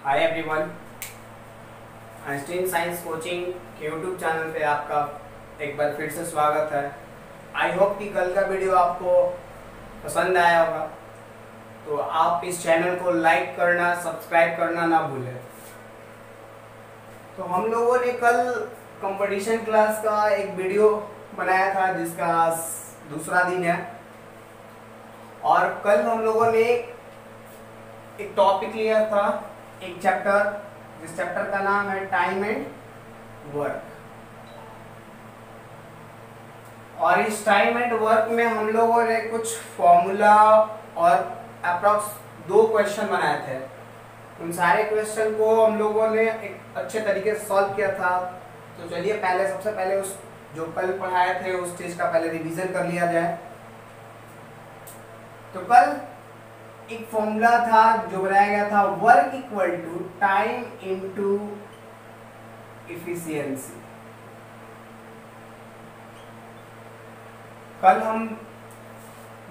Hi everyone, Einstein science coaching के YouTube channel पे आपका एक बार फिर से स्वागत है। आई होप कि कल का वीडियो आपको पसंद आया होगा, तो आप इस चैनल को लाइक करना, सब्सक्राइब करना ना भूलें। तो हम लोगों ने कल कंपटीशन क्लास का एक वीडियो बनाया था जिसका आज दूसरा दिन है, और कल हम लोगों ने एक टॉपिक लिया था, एक चैप्टर, जिस चैप्टर का नाम है टाइम एंड वर्क। और इस टाइम एंड वर्क में हम लोगों ने कुछ फॉर्मूला और अप्रॉक्स 2 क्वेश्चन बनाए थे। उन सारे क्वेश्चन को हम लोगों ने एक अच्छे तरीके से सॉल्व किया था। तो चलिए सबसे पहले उस जो कल पढ़ाए थे उस चीज का पहले रिवीजन कर लिया जाए। तो कल एक फॉर्मूला था जो बनाया गया था, work equal to time into efficiency. कल हम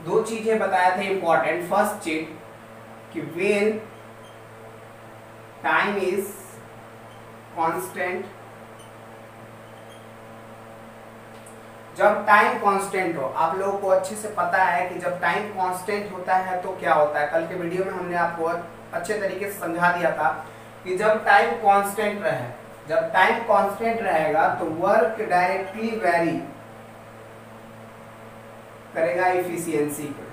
2 चीजें बताए थे इंपॉर्टेंट। फर्स्ट चीज कि व्हेन टाइम इज कांस्टेंट, जब टाइम कांस्टेंट हो, आप लोगों को अच्छे से पता है कि जब टाइम कांस्टेंट होता है तो क्या होता है। कल के वीडियो में हमने आपको अच्छे तरीके से समझा दिया था कि जब टाइम कांस्टेंट रहे, जब टाइम कांस्टेंट रहेगा तो वर्क डायरेक्टली वेरी करेगा इफिशियंसी पे।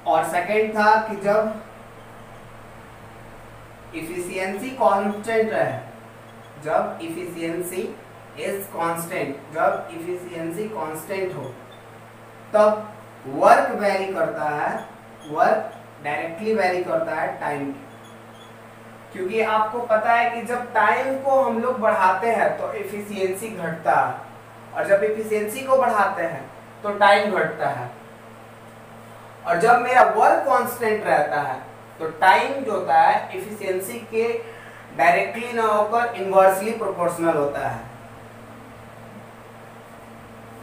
और सेकेंड था कि जब इफिशियंसी कांस्टेंट रहे, जब इफिशियंसी इज कांस्टेंट, जब इफिशियंसी कांस्टेंट हो तब वर्क वेरी करता है, वर्क डायरेक्टली वेरी करता है टाइम। क्योंकि आपको पता है कि जब टाइम को हम लोग बढ़ाते हैं तो इफिशियंसी घटता है, और जब इफिशियंसी को बढ़ाते हैं तो टाइम घटता है। और जब मेरा वर्क कांस्टेंट रहता है तो टाइम जो होता है इफिशियंसी के डायरेक्टली ना होकर इनवर्सली प्रोपोर्शनल होता है।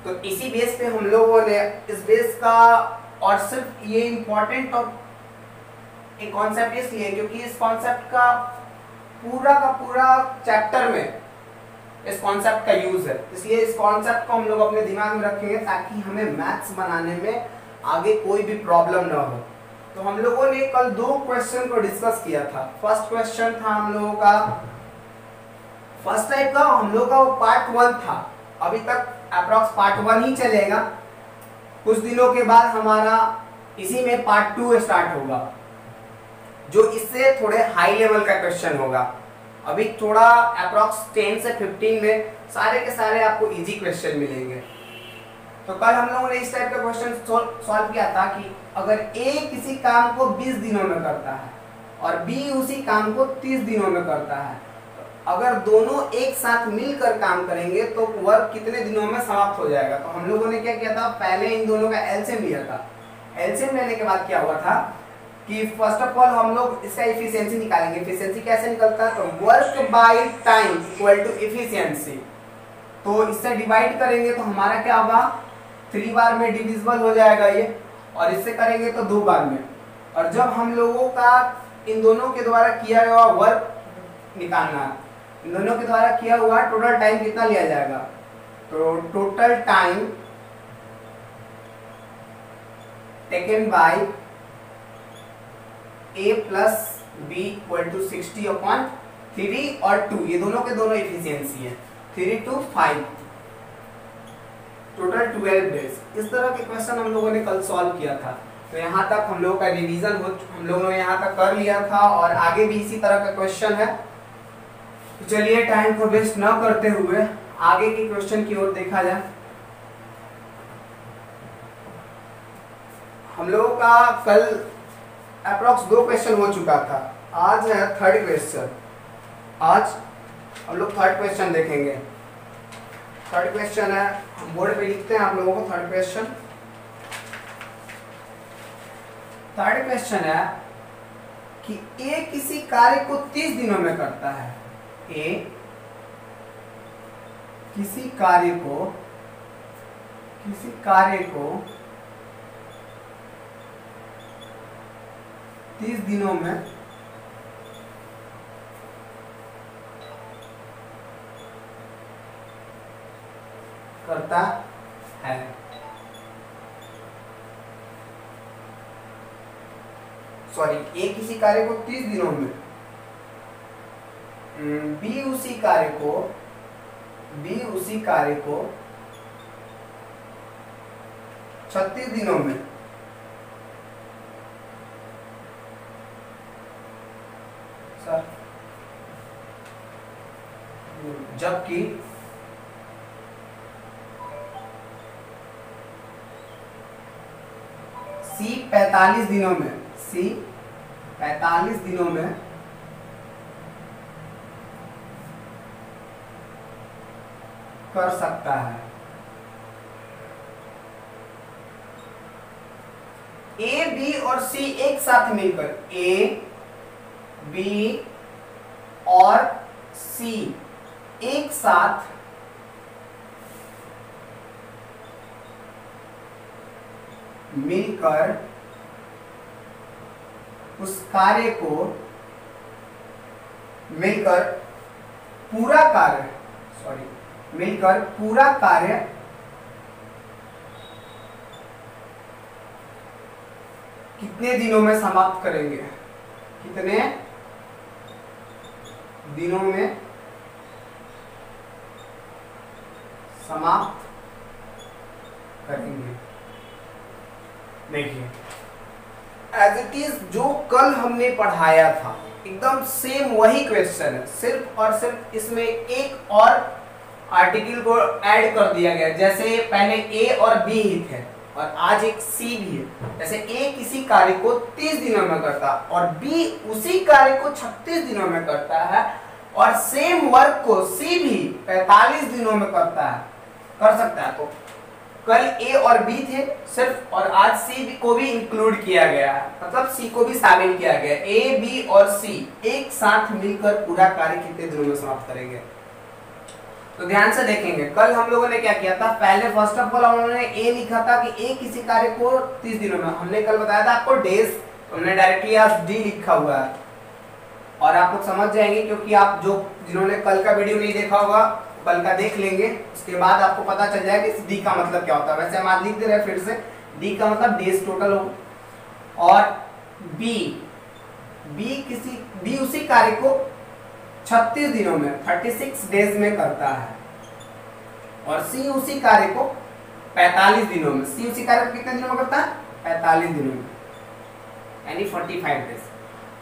तो इसी बेस पे हम लोगों ने इस बेस का, और सिर्फ ये इंपॉर्टेंट और एक कॉन्सेप्ट इसलिए क्योंकि इस कॉन्सेप्ट का पूरा चैप्टर में इस कॉन्सेप्ट का यूज है, इसलिए इस कॉन्सेप्ट को हम लोग अपने दिमाग में रखेंगे ताकि हमें मैथ्स बनाने में आगे कोई भी प्रॉब्लम ना हो। तो हम लोगों ने कल 2 क्वेश्चन को डिस्कस किया था। फर्स्ट क्वेश्चन था हम लोगों का फर्स्ट टाइप का, हम लोगों का वो पार्ट 1 था। अभी तक अप्रॉक्स पार्ट 1 ही चलेगा, कुछ दिनों के बाद हमारा इसी में पार्ट 2 स्टार्ट होगा, जो इससे थोड़े हाई लेवल का क्वेश्चन होगा। अभी थोड़ा अप्रॉक्स 10 से 15 में सारे के सारे आपको इजी क्वेश्चन मिलेंगे। तो कल हम लोगों ने इस टाइप का क्वेश्चन सॉल्व किया था कि अगर ए किसी काम को 20 दिनों में करता है और बी उसी काम को 30 दिनों में करता है, तो अगर दोनों एक साथ मिलकर काम करेंगे तो वर्क कितने दिनों में समाप्त हो जाएगा। तो हम लोगों ने क्या किया था, पहले इन दोनों का एलसीएम लिया था। एलसीएम लेने के बाद क्या हुआ था कि फर्स्ट ऑफ ऑल हम लोग इसका इफिशियंसी निकालेंगे। इफिशियंसी कैसे निकलता है, तो work by time equal to efficiency. तो इससे डिवाइड करेंगे तो हमारा क्या होगा, 3 बार में डिविजिबल हो जाएगा ये, और इससे करेंगे तो 2 बार में। और जब हम लोगों का इन दोनों के द्वारा किया हुआ वर्क निकालना, इन दोनों के द्वारा किया हुआ टोटल टाइम कितना लिया जाएगा, तो total time taken by a plus b equal to 60/3 और 2, ये दोनों के दोनों इफिशियंसी है, 3 to 5, टोटल 12 डेज। इस तरह के क्वेश्चन हम लोगों ने कल सॉल्व किया था। तो यहाँ तक हम लोगों का रिवीजन हम लोगों ने यहाँ तक कर लिया था, और आगे भी इसी तरह का क्वेश्चन है। तो चलिए टाइम को वेस्ट न करते हुए आगे के क्वेश्चन की ओर देखा जाए। हम लोगों का कल अप्रॉक्स 2 क्वेश्चन हो चुका था, आज है 3rd क्वेश्चन। आज हम लोग 3rd क्वेश्चन देखेंगे। 3rd क्वेश्चन है, हम बोर्ड पे लिखते हैं आप लोगों को 3rd क्वेश्चन। 3rd क्वेश्चन है कि ए किसी कार्य को 30 दिनों में करता है। ए किसी कार्य को किसी कार्य को 30 दिनों में करता है। सॉरी, ए किसी कार्य को 30 दिनों में, बी उसी कार्य को 36 दिनों में सर, जबकि सी 45 दिनों में, सी 45 दिनों में कर सकता है। ए, बी और सी एक साथ मिलकर, ए, बी और सी एक साथ मिलकर उस कार्य को, मिलकर पूरा कार्य कितने दिनों में समाप्त करेंगे, कितने दिनों में समाप्त करेंगे। देखिए, एज इट इज जो कल हमने पढ़ाया था एकदम सेम वही क्वेश्चन है, सिर्फ और सिर्फ इसमें एक और आर्टिकल को ऐड कर दिया गया। जैसे पहले ए और बी ही थे और आज एक सी भी है। जैसे ए किसी कार्य को 30 दिनों में करता और बी उसी कार्य को 36 दिनों में करता है, और सेम वर्क को सी भी 45 दिनों में करता है, कर सकता है। तो कल ए और बी थे सिर्फ, और आज सी को भी इंक्लूड किया गया है, मतलब सी को भी शामिल किया गया। ए, बी और सी एक साथ मिलकर पूरा कार्य कितने दिनों में समाप्त करेंगे। तो ध्यान से देखेंगे, कल हम लोगों ने क्या किया था। पहले फर्स्ट ऑफ ऑल उन्होंने ए लिखा था कि ए किसी कार्य को 30 दिनों में, हमने कल बताया था आपको डेज, हमने डायरेक्टली आज डी लिखा हुआ है और आप लोग समझ जाएंगे, क्योंकि आप जिन्होंने कल का वीडियो नहीं देखा होगा कल का देख लेंगे, उसके बाद आपको पता चल जाएगा कि डी का मतलब क्या होता है। वैसे हम आज लिख दे रहे हैं फिर से, डी का मतलब डेज टोटल हो। और बी उसी कार्य को 36 दिनों में 36 डेज में करता है, और सी उसी कार्य को 45 दिनों में, सी उसी कार्य को कितने दिनों में करता है, 45 दिनों में, यानी 45 डेज।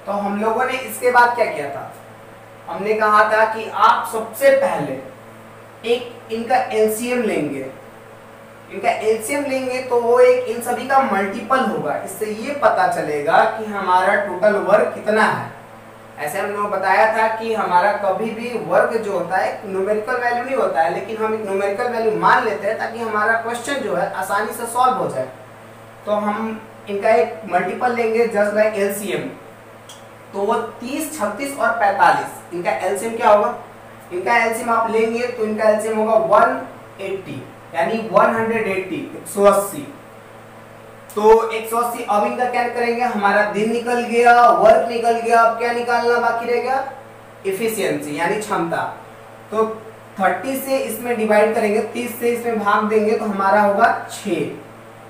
तो हम लोगों ने इसके बाद क्या किया था, हमने कहा था कि आप सबसे पहले एक इनका एलसीएम लेंगे, तो वो एक इन सभी का मल्टीपल होगा। इससे ये पता चलेगा कि हमारा टोटल वर्क कितना है। ऐसे हम लोगों ने बताया था कि हमारा कभी भी वर्क जो होता है न्यूमेरिकल वैल्यू नहीं होता है, लेकिन हम एक न्यूमेरिकल वैल्यू मान लेते हैं ताकि हमारा क्वेश्चन जो है आसानी से सॉल्व हो जाए। तो हम इनका एक मल्टीपल लेंगे जस्ट लाइक एलसीएम, तो वो 30, 36 और 45, इनका एलसीएम क्या होगा, इनका एलसीएम आप लेंगे तो इनका एलसीएम होगा 180, यानी 180, 180। तो 180, अब इनका क्या करेंगे, हमारा दिन निकल गया, वर्क निकल गया, अब क्या निकालना बाकी रह गया, एफिशिएंसी यानी क्षमता। तो 30 से इसमें डिवाइड करेंगे, 30 से इसमें भाग देंगे तो हमारा होगा 6,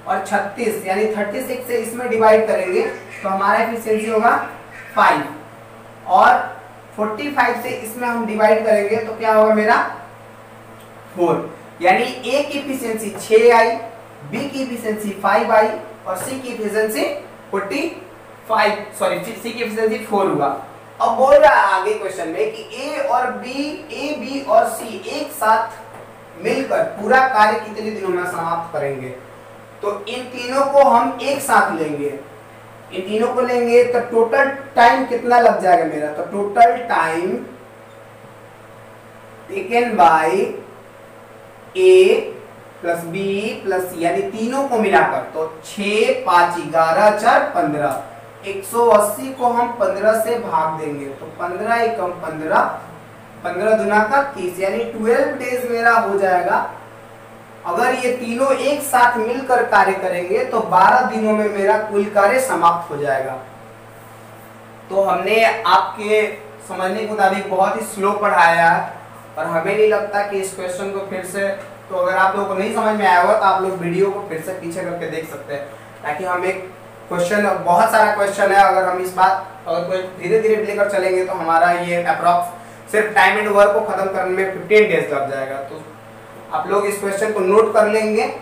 और 36 यानी 36 से इसमें डिवाइड करेंगे तो हमारा एफिशिएंसी होगा 5, और 45 से इसमें हम डिवाइड करेंगे तो क्या होगा मेरा 4, यानी ए की एफिशिएंसी 6 आई, बी की एफिशिएंसी 5 आई, और सी की एफिशिएंसी 4 हुआ। अब बोल रहा है आगे क्वेश्चन में कि ए, बी और सी एक साथ मिलकर पूरा कार्य कितने दिनों में समाप्त करेंगे। तो इन तीनों को हम एक साथ लेंगे, तो टोटल टाइम कितना लग जाएगा मेरा, तो total time taken by A plus B plus C, यानी तीनों को मिलाकर, तो 6, 5, 11, 4, 15, 180 को हम 15 से भाग देंगे तो 15 एकम 15, 15 दुना का 30, यानी 12 डेज मेरा हो जाएगा अगर ये तीनों एक साथ मिलकर कार्य करेंगे तो 12 दिनों में मेरा कुल कार्य समाप्त हो जाएगा। तो हमने आपके समझने के मुताबिक बहुत ही स्लो पढ़ाया है और हमें नहीं लगता कि इस क्वेश्चन को फिर से, तो अगर आप लोगों को नहीं समझ में आया होगा तो आप लोग वीडियो को फिर से पीछे करके देख सकते हैं, ताकि हम एक क्वेश्चन, बहुत सारा क्वेश्चन है, अगर हम इस बात अगर धीरे धीरे लेकर चलेंगे तो हमारा ये अप्रॉक्स सिर्फ टाइम एंड वर्क को खत्म करने में 15 डेज लग जाएगा। तो आप लोग इस क्वेश्चन को नोट कर लेंगे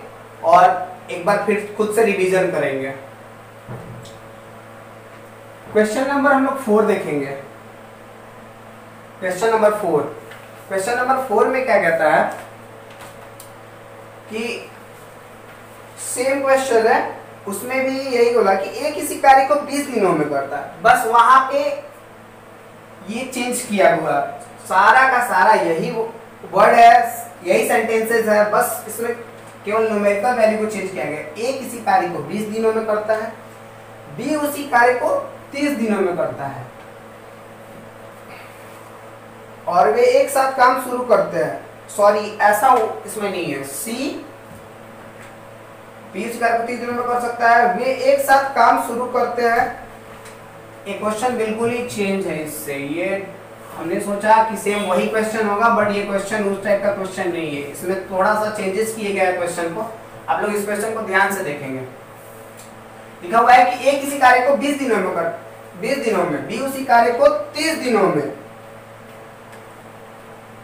और एक बार फिर खुद से रिवीजन करेंगे। क्वेश्चन नंबर हम लोग 4 देखेंगे। क्वेश्चन नंबर 4, क्वेश्चन नंबर 4 में क्या कहता है कि सेम क्वेश्चन है, उसमें भी यही बोला कि एक किसी कार्य को 20 दिनों में करता है, बस वहां पे ये चेंज किया हुआ, सारा का सारा यही वर्ड है, यही सेंटेंसेस है, बस इसमें केवल न्यूमेरिकल वैल्यू को चेंज किया गया। ए किसी कार्य को 20 दिनों में करता है, बी उसी कार्य को 30 दिनों में करता है और वे एक साथ काम शुरू करते हैं। सॉरी, ऐसा इसमें नहीं है, सी बी उसी कार्य को 30 दिनों में कर सकता है, वे एक साथ काम शुरू करते हैं। एक क्वेश्चन बिल्कुल ही चेंज है इससे, ये हमने सोचा कि सेम वही क्वेश्चन होगा, बट ये क्वेश्चन उस टाइप का क्वेश्चन नहीं है, इसमें थोड़ा सा चेंजेस किए गए हैं क्वेश्चन को। आप लोग इस क्वेश्चन को ध्यान से देखेंगे। लिखा हुआ है कि ए किसी कार्य को 20 दिनों में 20 दिनों में, बी उसी कार्य को 30 दिनों में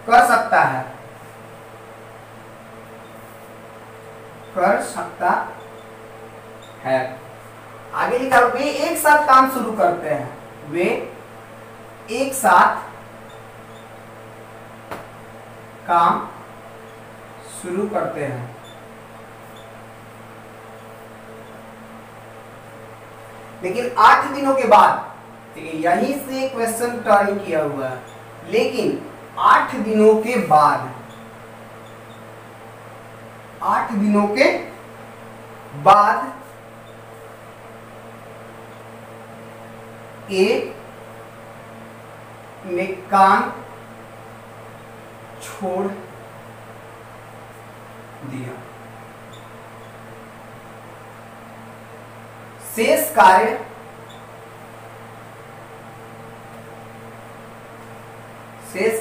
कर सकता है, कर सकता है। आगे लिखा वे एक साथ काम शुरू करते हैं, वे एक साथ काम शुरू करते हैं। लेकिन 8 दिनों के बाद, ठीक है, यहीं से क्वेश्चन टर्न किया हुआ है, लेकिन 8 दिनों के बाद, 8 दिनों के बाद ए ने काम छोड़ दिया। शेष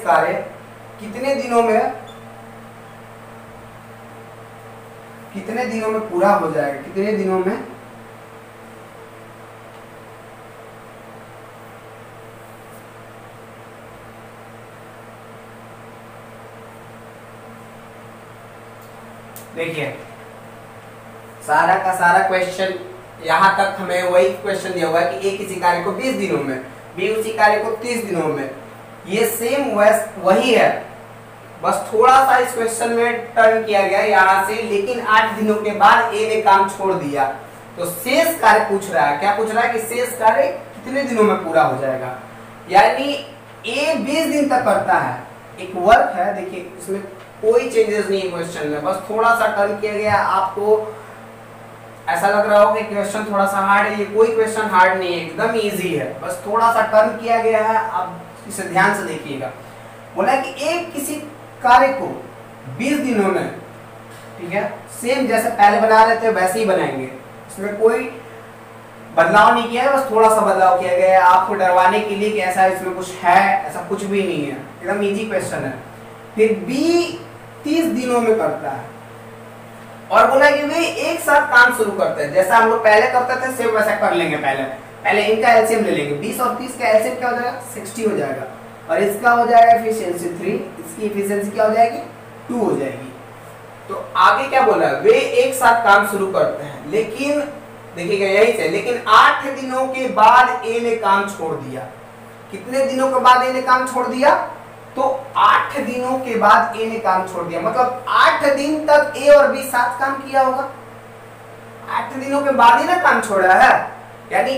कार्य कितने दिनों में पूरा हो जाएगा, कितने दिनों में? देखिए, सारा का सारा क्वेश्चन यहां तक हमें वही क्वेश्चन दिया हुआ है कि ए किसी कार्य को 20 दिनों में, बी उसी कार्य को 30 दिनों में। ये सेम वही है, बस थोड़ा सा इस क्वेश्चन में टर्न किया गया यहाँ से, लेकिन 8 दिनों के बाद ए ने काम छोड़ दिया। तो शेष कार्य पूछ रहा है, क्या पूछ रहा है कि शेष कार्य कितने दिनों में पूरा हो जाएगा। यानी ए 20 दिन तक करता है, एक वर्क है। देखिए, इसमें कोई चेंजेस नहीं है क्वेश्चन में, बस थोड़ा सा टर्न किया गया। आपको ऐसा लग रहा हो कि क्वेश्चन थोड़ा सा हार्ड है, ये कोई क्वेश्चन हार्ड नहीं है, एकदम इजी है, बस थोड़ा सा टर्न किया गया है। आप इसे ध्यान से देखिएगा। बोला कि एक किसी कार्य को 20 दिनों में, ठीक है, सेम जैसे पहले बना रहे थे वैसे ही बनाएंगे, इसमें कोई बदलाव नहीं किया है, बस थोड़ा सा बदलाव किया गया है आपको डरवाने के लिए कि ऐसा इसमें कुछ है, ऐसा कुछ भी नहीं है, एकदम इजी क्वेश्चन है। फिर बी 30 दिनों में करता है और बोला कि वे एक साथ काम शुरू करते हैं, जैसा हम लोग पहले करते थे सेम वैसा कर लेंगे। पहले इनका एलसीएम ले लेंगे, 20 और 30 का एलसीएम क्या हो जाएगा, 60 हो जाएगा, और इसका हो जाएगा एफिशिएंसी 3, इसकी एफिशिएंसी क्या हो जाएगी, 2 हो जाएगी। तो आगे क्या बोला, वे एक साथ काम शुरू करते हैं, लेकिन देखिएगा यही से, लेकिन 8 दिनों के बाद ए ने काम छोड़ दिया। कितने दिनों के बाद ए ने काम छोड़ दिया, तो 8 दिनों के बाद ए ने काम छोड़ दिया, मतलब 8 दिन तक ए और बी साथ काम किया होगा, 8 दिनों के बाद ही ना काम छोड़ा है, यानी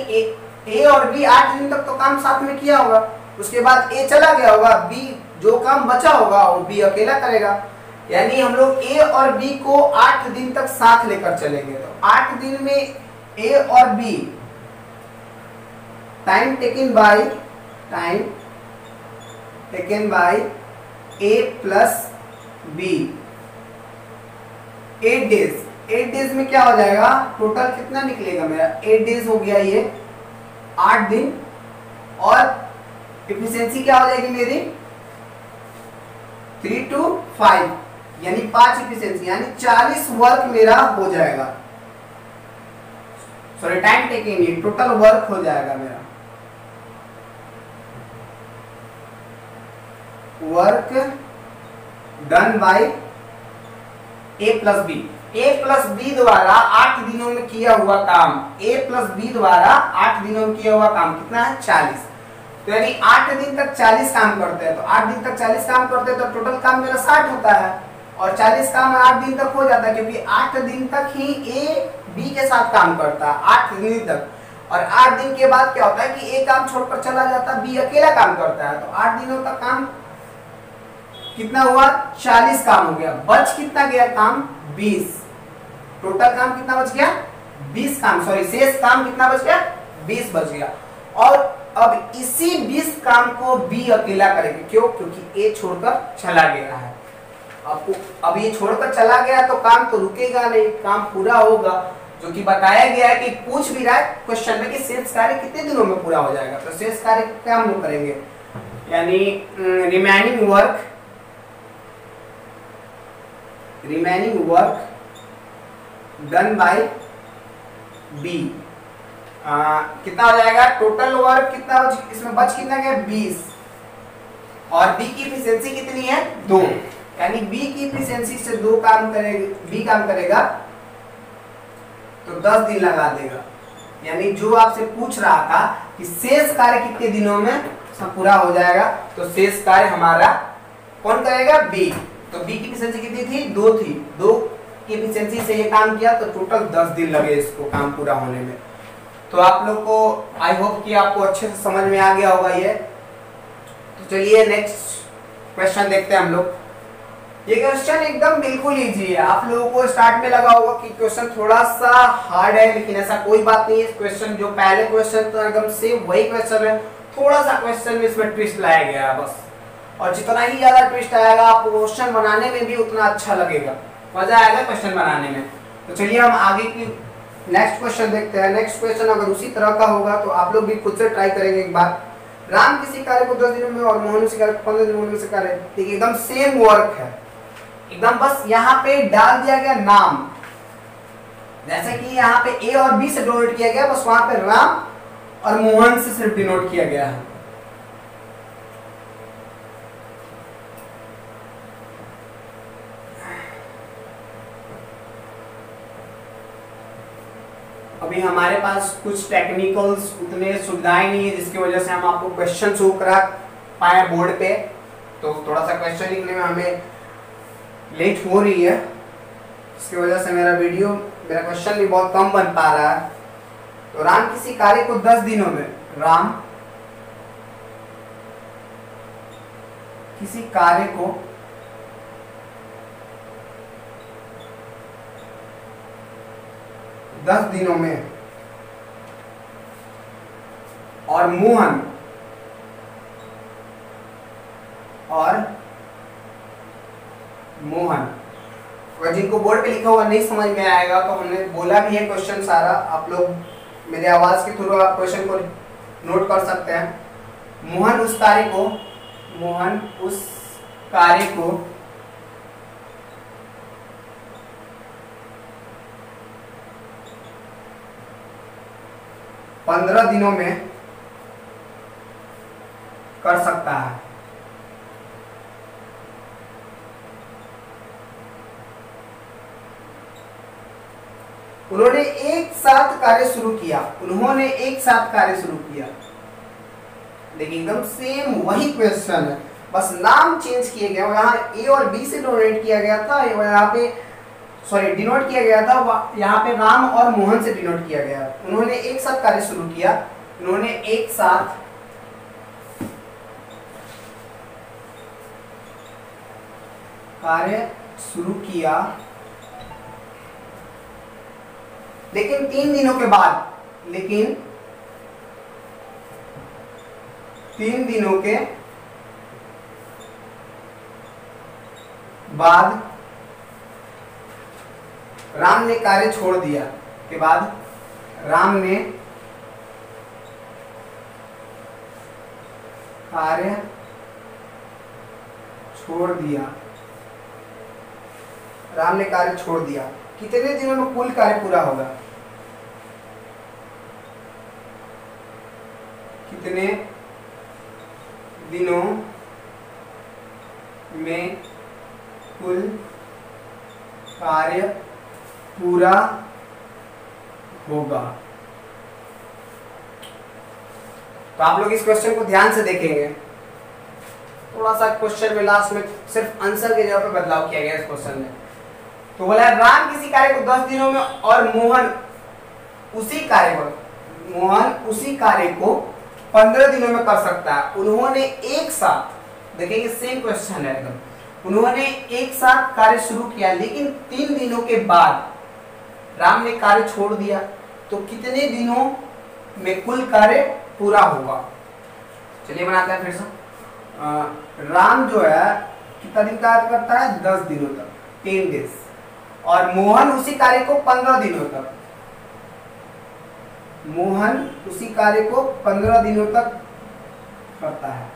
ए और बी 8 दिन तक तो काम साथ में किया होगा, उसके बाद ए चला गया होगा, बी जो काम बचा होगा वो बी अकेला करेगा। यानी हम लोग ए और बी को 8 दिन तक साथ लेकर चलेंगे, तो 8 दिन में ए और B time taken by A plus B 8 days, 8 days में क्या हो जाएगा, टोटल कितना निकलेगा मेरा, 8 डेज हो गया ये 8 दिन, और इफिशियंसी क्या हो जाएगी मेरी 3 to 5, यानी 5 इफिशियंसी, यानी 40 वर्क मेरा हो जाएगा, सॉरी टाइम टेकिंग नहीं, टोटल वर्क हो जाएगा मेरा, work done by A plus B. A plus B द्वारा 8 दिनों में किया हुआ काम, ए प्लस बी द्वारा 8 दिनों में किया हुआ काम कितना है 40, तो यानी 8 दिन तक 40 काम करते हैं, तो 8 दिन तक 40 काम करते हैं तो टोटल काम मेरा 60 होता है, और 40 काम 8 दिन तक हो जाता है, क्योंकि 8 दिन तक ही ए बी के साथ काम करता है, 8 दिन तक, और 8 दिन के बाद क्या होता है कि ए काम छोड़कर चला जाता है, बी अकेला काम करता है, तो 8 दिनों तक काम कितना हुआ 40 काम हो गया, बच कितना गया काम 20, टोटल काम कितना बच गया 20 काम, सॉरी शेष काम कितना बच गया 20 बच गया, और अब इसी 20 काम को बी अकेला करेंगे, क्यों, क्योंकि ए छोड़कर चला गया है, आपको अब ये छोड़कर चला गया तो काम तो रुकेगा नहीं, काम पूरा होगा, जो कि बताया गया है कि पूछ भी रहा है क्वेश्चन में कि शेष कार्य कितने दिनों में पूरा हो जाएगा, तो शेष कार्य क्या हम लोग करेंगे, यानी remaining work done by B कितना हो जाएगा, टोटल वर्क कितना इसमें बच कितना गया 20, और बी की इफिशियंसी कितनी है 2, यानी बी की इफिशियंसी से 2 काम करेगा, बी काम करेगा तो 10 दिन लगा देगा, यानी जो आपसे पूछ रहा था कि शेष कार्य कितने दिनों में सब पूरा हो जाएगा, तो शेष कार्य हमारा कौन करेगा बी, तो बी की इफिशियंसी कितनी थी 2 थी, 2 की इफिशियंसी से ये काम किया तो टोटल 10 दिन लगे इसको काम पूरा होने में। तो आप लोग को आई होप कि आपको अच्छे से समझ में आ गया होगा ये। तो चलिए नेक्स्ट क्वेश्चन देखते हैं हम लोग। ये क्वेश्चन एकदम बिल्कुल इजी है, आप लोगों को स्टार्ट में लगा होगा कि क्वेश्चन थोड़ा सा हार्ड है, लेकिन ऐसा कोई बात नहीं है। क्वेश्चन जो पहले क्वेश्चन था एकदम सेम वही क्वेश्चन है, थोड़ा सा क्वेश्चन में इसमें ट्विस्ट लाया गया है बस, और जितना ही ज्यादा ट्विस्ट आएगा आपको क्वेश्चन बनाने में भी उतना अच्छा लगेगा, मजा आएगा क्वेश्चन बनाने में। तो चलिए हम आगे की नेक्स्ट क्वेश्चन देखते हैं। नेक्स्ट क्वेश्चन अगर उसी तरह का होगा तो आप लोग भी खुद से ट्राई करेंगे एक बार। राम किसी कार्य को 10 दिनों में और मोहन उसी कार्य को 15 दिनों में से करे, देखिए एकदम सेम वर्क है, एकदम बस यहाँ पे डाल दिया गया नाम, जैसे कि यहाँ पे ए और बी से डिनोट किया गया, बस वहां पे राम और मोहन से सिर्फ डिनोट किया गया है। अभी हमारे पास कुछ टेक्निकल्स उतने सुविधाएं नहीं है जिसकी वजह से हम आपको क्वेश्चन शो करा पाए बोर्ड पे, तो थोड़ा सा क्वेश्चन लिखने में हमें लेट हो रही है, इसकी वजह से मेरा क्वेश्चन भी बहुत कम बन पा रहा है। तो राम किसी कार्य को 10 दिनों में, राम किसी कार्य को 10 दिनों में और मोहन अगर जिनको बोर्ड पे लिखा हुआ नहीं समझ में आएगा तो हमने बोला भी है क्वेश्चन सारा, आप लोग मेरे आवाज के थ्रू आप क्वेश्चन को नोट कर सकते हैं। मोहन उस कार्य को 15 दिनों में कर सकता है। उन्होंने एक साथ कार्य शुरू किया, देखिए एकदम सेम वही क्वेश्चन है, बस नाम चेंज किए गए, यहाँ ए और बी से डोनेट किया गया था, यहाँ पे डिनोट किया गया था, यहाँ पे राम और मोहन से डिनोट किया गया। उन्होंने एक साथ कार्य शुरू किया, उन्होंने एक साथ कार्य शुरू किया, लेकिन 3 दिनों के बाद, 3 दिनों के बाद राम ने कार्य छोड़ दिया के बाद राम ने कार्य छोड़ दिया, राम ने कार्य छोड़ दिया, कितने दिनों में कुल कार्य पूरा होगा? कितने दिनों में कुल कार्य पूरा होगा? तो आप लोग इस क्वेश्चन को ध्यान से देखेंगे। थोड़ा सा क्वेश्चन में लास्ट में सिर्फ आंसर के जगह पे बदलाव किया गया इस क्वेश्चन में। तो बोला राम किसी कार्य को 10 दिनों में और मोहन उसी कार्य को 15 दिनों में कर सकता है। उन्होंने एक साथ, देखेंगे सेम क्वेश्चन है एकदम, उन्होंने एक साथ कार्य शुरू किया लेकिन 3 दिनों के बाद राम ने कार्य छोड़ दिया, तो कितने दिनों में कुल कार्य पूरा होगा? चलिए बनाते हैं फिर से। राम जो है कितना दिन कार्य करता है? 10 दिनों तक, 10 डेज, और मोहन उसी कार्य को 15 दिनों तक, मोहन उसी कार्य को 15 दिनों तक करता है,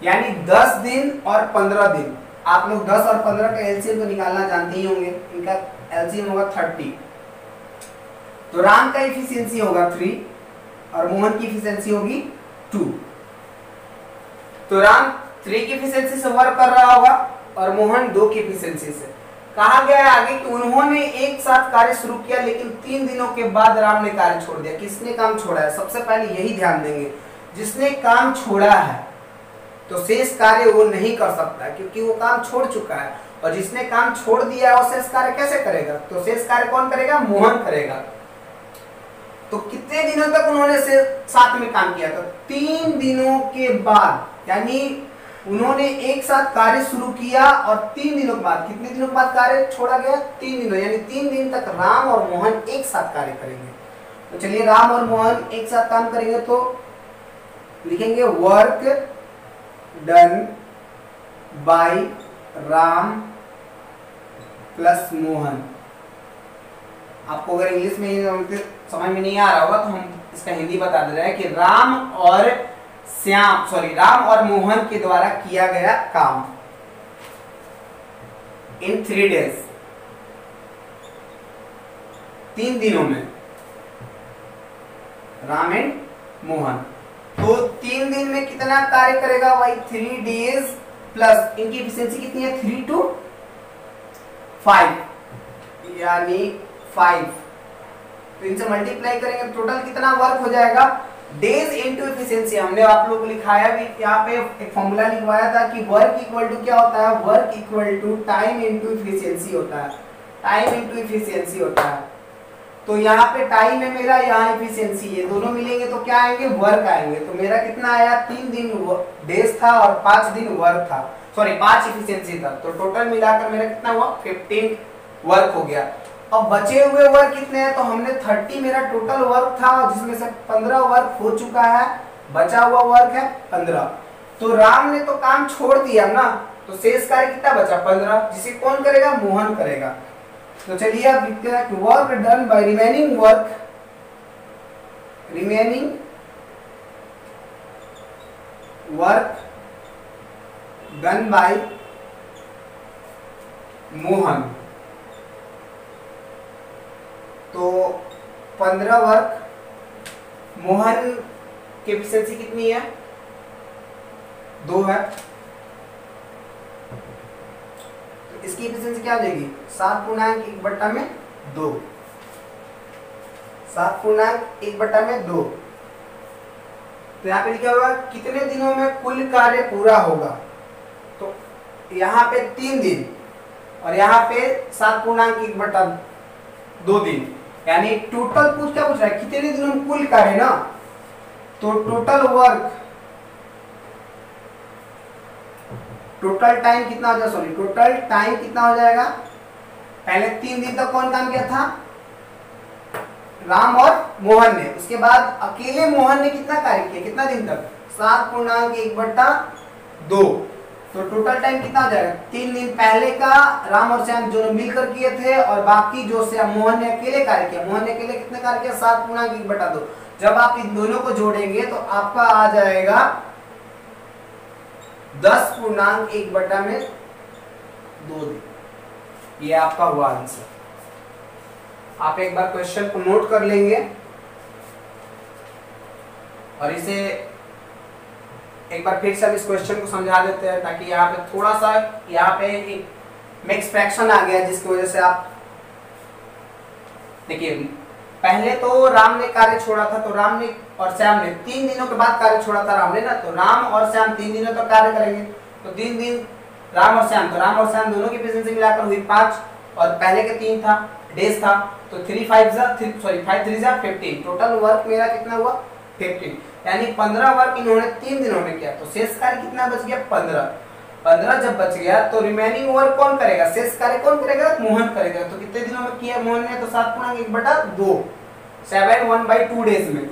यानी 10 दिन और 15 दिन। आप लोग 10 और 15 का एलसीएम तो निकालना जानते ही होंगे, इनका एलसीएम होगा 30। तो राम का इफिशियंसी होगा 3 और मोहन की इफिशियंसी होगी 2। तो राम 3 की इफिशियंसी से वर्क कर रहा होगा और मोहन 2 की इफिशियंसी से। कहा गया है आगे कि उन्होंने एक साथ कार्य शुरू किया लेकिन 3 दिनों के बाद राम ने कार्य छोड़ दिया। किसने काम छोड़ा है? सबसे पहले यही ध्यान देंगे, जिसने काम छोड़ा है तो शेष कार्य वो नहीं कर सकता क्योंकि वो काम छोड़ चुका है, और जिसने काम छोड़ दिया है वो शेष कार्य कैसे करेगा? तो शेष कार्य कौन करेगा? मोहन करेगा। तो कितने दिनों तक उन्होंने साथ में काम किया? तो 3 दिनों के बाद, यानी उन्होंने एक साथ कार्य शुरू किया और 3 दिनों के बाद, कितने दिनों के बाद कार्य छोड़ा गया? 3 दिनों, यानी 3 दिन तक राम और मोहन एक साथ कार्य करेंगे। तो चलिए राम और मोहन एक साथ काम करेंगे तो लिखेंगे work done bye Ram plus Mohan. आपको अगर इंग्लिश में समझ में नहीं आ रहा होगा तो हम इसका हिंदी बता दे रहे हैं कि राम और मोहन के द्वारा किया गया काम इन 3 डेज, 3 दिनों में, राम एंड मोहन। तो 3 दिन में कितना कार्य करेगा भाई? 3 डेज प्लस इनकी एफिशिएंसी कितनी है? 3 to 5, यानी 5। तो इनसे मल्टीप्लाई करेंगे टोटल कितना वर्क हो जाएगा? Days into efficiency. हमने आप लोगों को लिखाया भी, यहाँ पे एक फॉर्मूला लिखवाया था कि वर्क इक्वल टू क्या होता है? Work equal to time into efficiency होता है, टाइम इनटू एफिशिएंसी होता है। तो यहाँ पे टाइम है मेरा, यहाँ एफिशिएंसी है, दोनों मिलेंगे तो क्या आएंगे? वर्क आएंगे। तो मेरा कितना आया? 3 दिन डेज था और 5 दिन वर्क था, सॉरी 5 एफिशिएंसी था। तो टोटल मिलाकर मेरा कितना हुआ? 15 वर्क हो गया। अब बचे हुए वर्क कितने हैं? तो हमने 30 मेरा टोटल वर्क था जिसमें से 15 वर्क हो चुका है, बचा हुआ वर्क है 15। तो राम ने तो काम छोड़ दिया ना, तो शेष कार्य कितना बचा? 15, जिसे कौन करेगा? मोहन करेगा। तो चलिए आप लिखते हैं कि work done by remaining work done bye Mohan. तो 15 वर्क, मोहन की एफिशिएंसी कितनी है? 2 है, तो इसकी एफिशिएंसी क्या हो जाएगी? 7/1/2, 7/1/2। तो यहाँ पे लिखा हुआ कितने दिनों में कुल कार्य पूरा होगा? तो यहाँ पे 3 दिन और यहाँ पे 7/1/2 दिन, यानी टोटल क्या पूछ रहा है? कितने दिनों में कुल कार्य ना। तो टोटल वर्क, टोटल टाइम कितना हो जाएगा? सॉरी, टोटल टाइम कितना हो जाएगा? पहले 3 दिन तक कौन काम किया था? राम और मोहन ने। उसके बाद अकेले मोहन ने कितना कार्य किया? कितना दिन तक? 7/1/2। तो टोटल टाइम कितना हो जाएगा, 3 दिन पहले का राम और श्याम दोनों मिलकर किए थे, और बाकी जो श्याम मोहन ने अकेले कार्य किया, मोहन ने अकेले कितने कार्य किया, 7/1/2। जब आप इन दोनों को जोड़ेंगे तो आपका आ जाएगा 10/1/2 दिन। ये आपका हुआ आंसर। आप एक बार क्वेश्चन को नोट कर लेंगे और इसे एक बार फिर से हम इस क्वेश्चन को समझा देते हैं, ताकि यहाँ पे थोड़ा सा यहाँ पे एक मिक्स फ्रैक्शन आ गया, जिसकी वजह से आप देखिए, पहले तो राम ने कार्य छोड़ा था, तो राम ने और श्याम ने 3 दिनों के बाद कार्य छोड़ा था राम ने ना, तो राम और श्याम 3 दिनों तक कार्य करेंगे, तो 3 दिन राम और श्याम, तो राम और श्याम दोनों की एफिशिएंसी मिलाकर हुई 5, और पहले के 3 था डेज था, तो 5 3 जा 15, टोटल वर्क मेरा कितना हुआ 15, यानी 15 वर्क इन्होंने 3 दिनों में किया, तो शेष कार्य कितना बच गया 15 जब बच गया तो रिमेनिंग वर्क कौन करेगा, शेष कार्य कौन करेगा, मोहन करेगा। तो कितने दिनों में किया मोहन ने, तो 7/1/2 7/1/2 डेज में।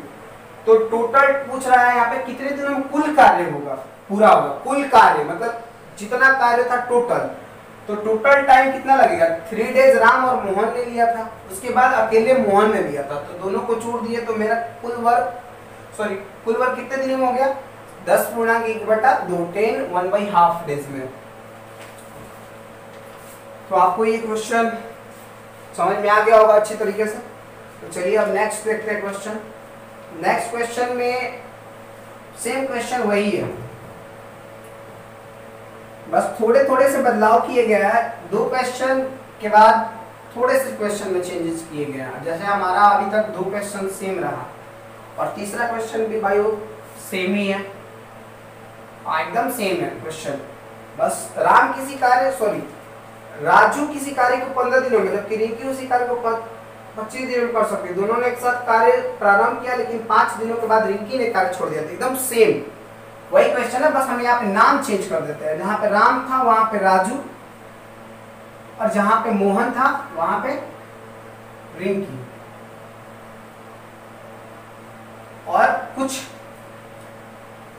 तो टोटल पूछ रहा है यहाँ पे कितने दिनों में कुल कार्य होगा, पूरा होगा, कुल कार्य मतलब जितना कार्य था टोटल, तो टोटल टाइम कितना लगेगा, 3 डेज राम और मोहन ने लिया था, उसके बाद अकेले मोहन ने लिया था, तो दोनों को जोड़ दिए तो मेरा कुल वर्क कितने दिनों में हो गया, 10/1/2 10 1/2 डेज में। तो आपको ये क्वेश्चन समझ में आ गया होगा अच्छी तरीके से। तो चलिए अब नेक्स्ट देखते हैं क्वेश्चन। नेक्स्ट क्वेश्चन में सेम क्वेश्चन वही है, बस थोड़े थोड़े से बदलाव किए गया है, 2 क्वेश्चन के बाद थोड़े से क्वेश्चन में चेंजेस किए गए हैं। जैसे हमारा अभी तक 2 क्वेश्चन सेम रहा और तीसरा क्वेश्चन भी भाई वो सेम ही है, एकदम सेम है क्वेश्चन, बस राजू किसी कार्य को 15 दिनों में, जबकि रिंकी उसी कार्य को 25 दिनों में कर सकती है। दोनों ने एक साथ कार्य प्रारंभ किया, लेकिन 5 दिनों के बाद रिंकी ने कार्य छोड़ दिया था। एकदम सेम वही क्वेश्चन है, बस हम यहाँ पे नाम चेंज कर देते हैं। जहाँ पे राम था वहां पे राजू, और जहां पे मोहन था वहां पे रिंकी। और कुछ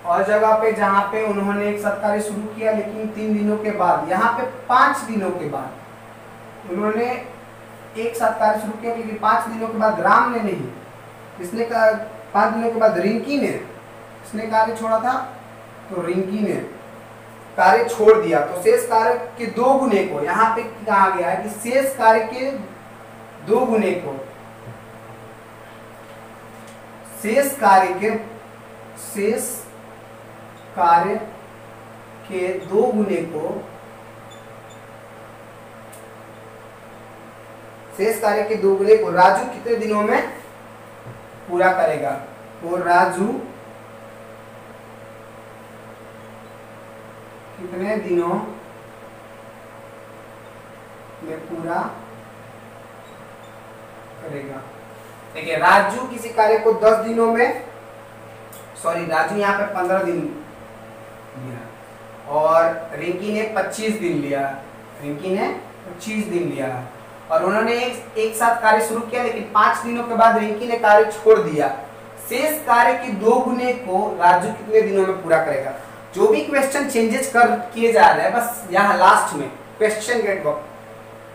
और जगह पे जहां पे उन्होंने एक साथ कार्य शुरू किया, लेकिन 3 दिनों के बाद, यहाँ पे 5 दिनों के बाद उन्होंने एक साथ कार्य शुरू किया, लेकिन 5 दिनों के बाद राम ने नहीं, इसने 5 दिनों के बाद रिंकी ने, इसने कार्य छोड़ा था, तो रिंकी ने कार्य छोड़ दिया। तो शेष कार्य के 2 गुने को यहाँ पे कहा गया है कि शेष कार्य के 2 गुने को, शेष कार्य के 2 गुने को, शेष कार्य के 2 गुने को राजू कितने दिनों में पूरा करेगा, वो राजू कितने दिनों में पूरा करेगा। देखिए राजू किसी कार्य को 10 दिनों में, राजू यहाँ पे 15 दिन लिया और रिंकी ने 25 दिन लिया, और उन्होंने एक साथ कार्य शुरू किया, लेकिन 5 दिनों के बाद रिंकी ने कार्य छोड़ दिया। शेष कार्य के 2 गुने को राजू कितने दिनों में पूरा करेगा। जो भी क्वेश्चन चेंजेस किए जा रहे हैं, बस यहाँ लास्ट में क्वेश्चन गेट बॉक्स,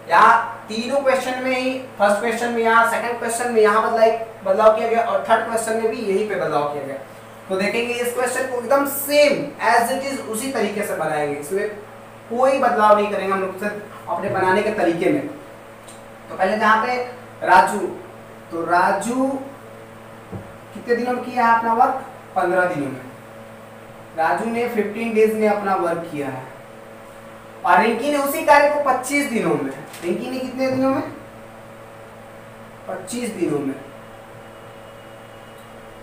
यहाँ तीनों क्वेश्चन में ही, फर्स्ट क्वेश्चन में यहाँ, सेकंड क्वेश्चन में यहाँ बदलाव किया गया, और थर्ड क्वेश्चन में भी यही पे बदलाव किया गया। तो देखेंगे इस क्वेश्चन को एकदम सेम एज इट इज उसी तरीके से बनाएंगे, इसमें कोई बदलाव नहीं करेंगे हम लोग अपने बनाने के तरीके में। तो पहले जहाँ पे राजू, तो राजू कितने दिनों में किया है अपना वर्क, 15 दिनों में। राजू ने 15 डेज में अपना वर्क किया है, और रिंकी ने उसी कार्य को 25 दिनों में, रिंकी ने कितने दिनों में, 25 दिनों में,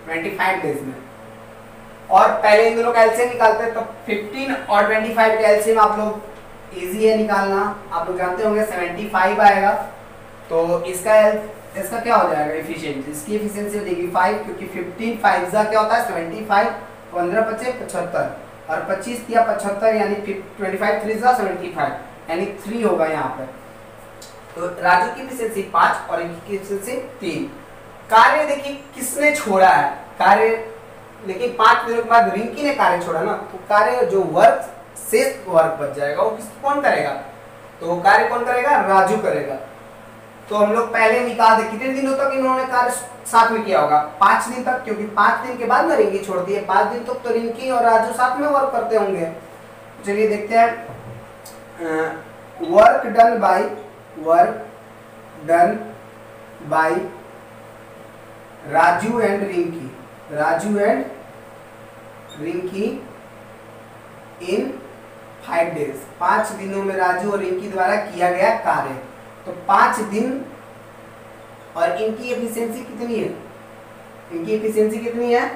25 डेज में। और पहले इन दोनों का एलसीएम निकालते हैं, तो 15 और 25 का एलसीएम आप लोग इजी है निकालना, आप लोग जानते होंगे 75 आएगा। तो इसका क्या हो जाएगा एफिशिएंसी, इसकी एफिशिएंसी हो जाएगी 5, क्योंकि 15 5 क्या होता है 75, 15 5 75, और 25 या 75, यानी 25 3 75, यानी 3 होगा यहाँ पे। तो राजू की एफिशिएंसी 5 और इनकी की एफिशिएंसी 3। कार्य देखिए किसने छोड़ा है कार्य, लेकिन 5 दिनों के बाद रिंकी ने कार्य छोड़ा ना, तो कार्य जो वर्क शेष वर्क बच जाएगा, वो कौन करेगा, तो वो कार्य कौन करेगा, राजू करेगा। तो हम लोग पहले निकाल दे कितने दिनों तक इन्होंने कार्य साथ में किया होगा, 5 दिन तक, क्योंकि 5 दिन के बाद ना रिंकी छोड़ दिए, 5 दिन तक तो रिंकी और राजू साथ में वर्क करते होंगे। चलिए देखते हैं, work done bye Raju and Rinki in 5 days, 5 दिनों में राजू और रिंकी द्वारा किया गया कार्य। तो 5 दिन, और इनकी एफिशिएंसी कितनी है, इनकी एफिशिएंसी कितनी है,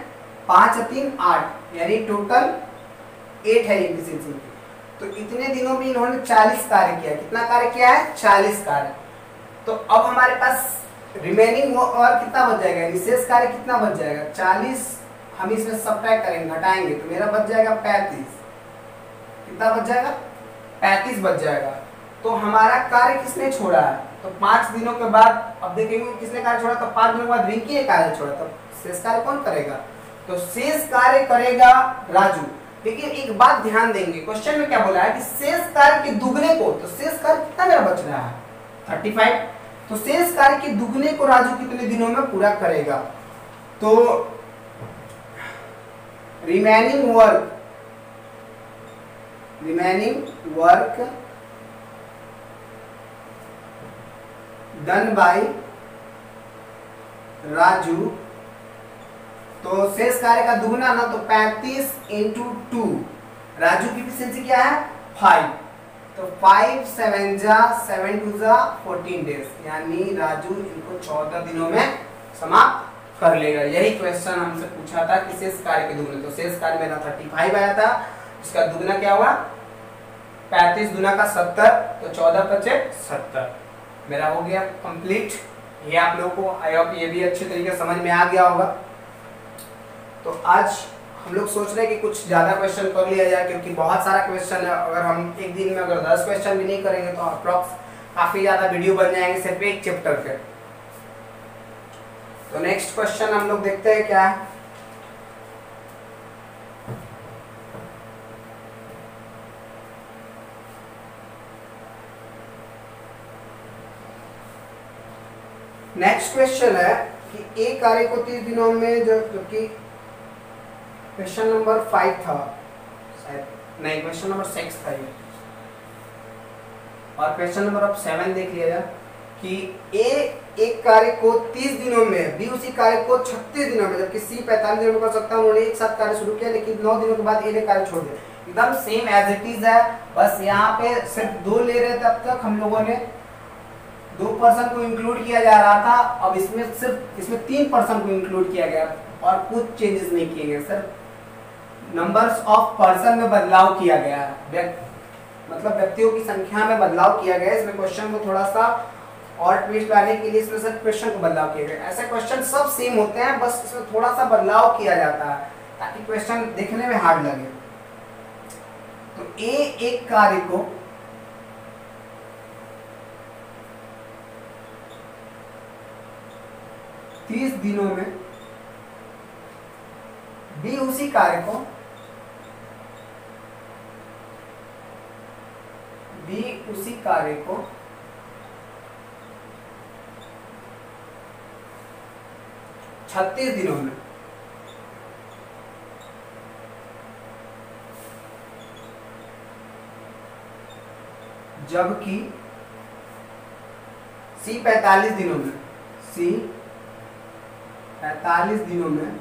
5 और 3 8, यानी टोटल 8 है एफिशिएंसी। तो इतने दिनों में इन्होंने 40 कार्य किया, कितना कार्य किया है, 40 कार्य। तो अब हमारे पास रिमेनिंग और कितना बच जाएगा, यानी शेष कार्य कितना बच जाएगा, 40 हम इसमें सब्ट्रैक्ट करेंगे, घटाएंगे, तो मेरा बच जाएगा 35, कितना बच जाएगा, 35 बच जाएगा। तो हमारा कार्य किसने छोड़ा है, तो 5 दिनों के बाद, अब देखेंगे किसने कार्य छोड़ा, तो 5 दिनों के बाद रिंकी ने कार्य छोड़ा, तो शेष कार्य कौन करेगा, तो शेष कार्य करेगा राजू। लेकिन एक बात ध्यान देंगे, क्वेश्चन में क्या बोला है कि शेष कार्य के दुगने को, तो शेष कार्य कितना मेरा बच रहा है 35, तो शेष कार्य के दुगने को राजू कितने दिनों में पूरा करेगा, तो remaining work done bye Raju, तो शेष कार्य का दुगना ना, तो 35 × 2, राजू की एफिशिएंसी क्या है 5, तो 5 7 जा 7 2 जा 14 डेज, यानी राजू इनको 14 दिनों में समाप्त कर लेगा। यही क्वेश्चन हमसे पूछा था कि शेष कार्य के दुगने, तो शेष कार्य मेरा 35 आया था, इसका दुगना क्या हुआ 35 दुना का 70, तो 14 × 5 70, मेरा हो गया कंप्लीट। ये आप लोगों को आई होप ये भी अच्छे तरीके से समझ में आ गया होगा। तो आज हम लोग सोच रहे हैं कि कुछ ज़्यादा क्वेश्चन कर लिया जाए, क्योंकि बहुत सारा क्वेश्चन है, अगर हम एक दिन में अगर 10 क्वेश्चन भी नहीं करेंगे तो अप्रॉक्स काफ़ी ज़्यादा वीडियो बन जाएंगे सिर्फ एक चैप्टर के। तो नेक्स्ट क्वेश्चन हम लोग देखते हैं क्या है। नेक्स्ट क्वेश्चन है कि एक कार्य को 30 दिनों में, जबकि क्वेश्चन नंबर 5 था शायद, नहीं क्वेश्चन नंबर 6 था ये, और क्वेश्चन नंबर अब 7 देख लिया जाए कि ए एक कार्य को 30 दिनों में, बी उसी कार्य को 36 दिनों में, जबकि सी 45 दिनों में कर सकता है। उन्होंने एक साथ कार्य शुरू किया, लेकिन 9 दिनों के बाद ए ने कार्य छोड़ दिया। एकदम सेम एज इट इज है, बस यहाँ पे सिर्फ 2 ले रहे थे, अब तक हम लोगों ने 2 पर्सन को इंक्लूड किया जा रहा था, अब इसमें सिर्फ 3 पर्सन को इंक्लूड किया गया और कुछ चेंजेस नहीं किए गए, सिर्फ नंबर्स ऑफ पर्सन में बदलाव किया गया है, मतलब व्यक्तियों की संख्या में बदलाव किया गया है। इसमें क्वेश्चन को थोड़ा सा और ट्विस्ट लाने के लिए इसमें सिर्फ क्वेश्चन को बदलाव किया गया। ऐसे क्वेश्चन सब सेम होते हैं, बस इसमें थोड़ा सा बदलाव किया जाता है ताकि क्वेश्चन देखने में हार्ड लगे। तो ए एक कार्य को तीस दिनों में, बी उसी कार्य को, बी उसी कार्य को 36 दिनों में, जबकि सी 45 दिनों में, सी 45 दिनों में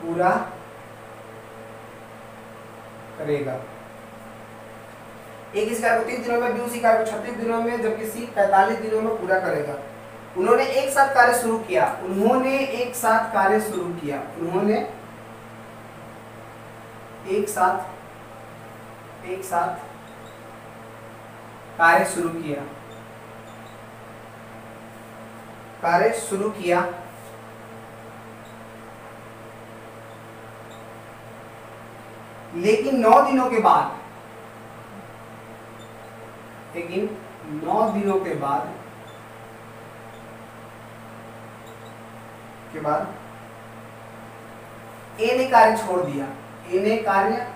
पूरा करेगा। एक इस कार्य को 30 दिनों में, बी उसी कार्य को 36 दिनों में, जबकि सी 45 दिनों में पूरा करेगा। उन्होंने एक साथ कार्य शुरू किया, उन्होंने एक साथ कार्य शुरू किया, उन्होंने एक साथ कार्य शुरू किया, लेकिन 9 दिनों के बाद, ए ने कार्य छोड़ दिया, ए ने कार्य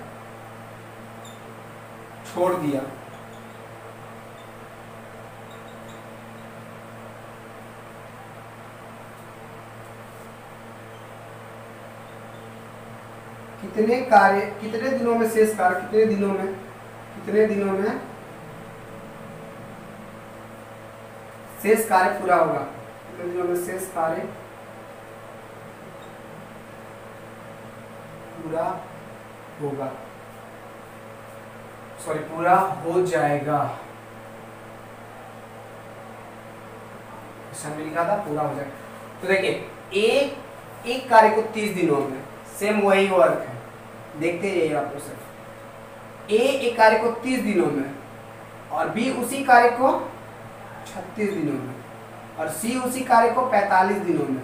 छोड़ दिया, कितने कार्य, कितने दिनों में शेष कार्य, कितने दिनों में शेष कार्य पूरा होगा, कितने दिनों में शेष कार्य पूरा होगा, सॉरी पूरा हो जाएगा। क्वेश्चन में लिखा था पूरा हो जाएगा। तो देखिए एक कार्य को 30 दिनों में, सेम वही वर्क है, देखते जाइए आप लोग सिर्फ। एक कार्य को 30 दिनों में और बी उसी कार्य को 36 दिनों में और सी उसी कार्य को 45 दिनों में।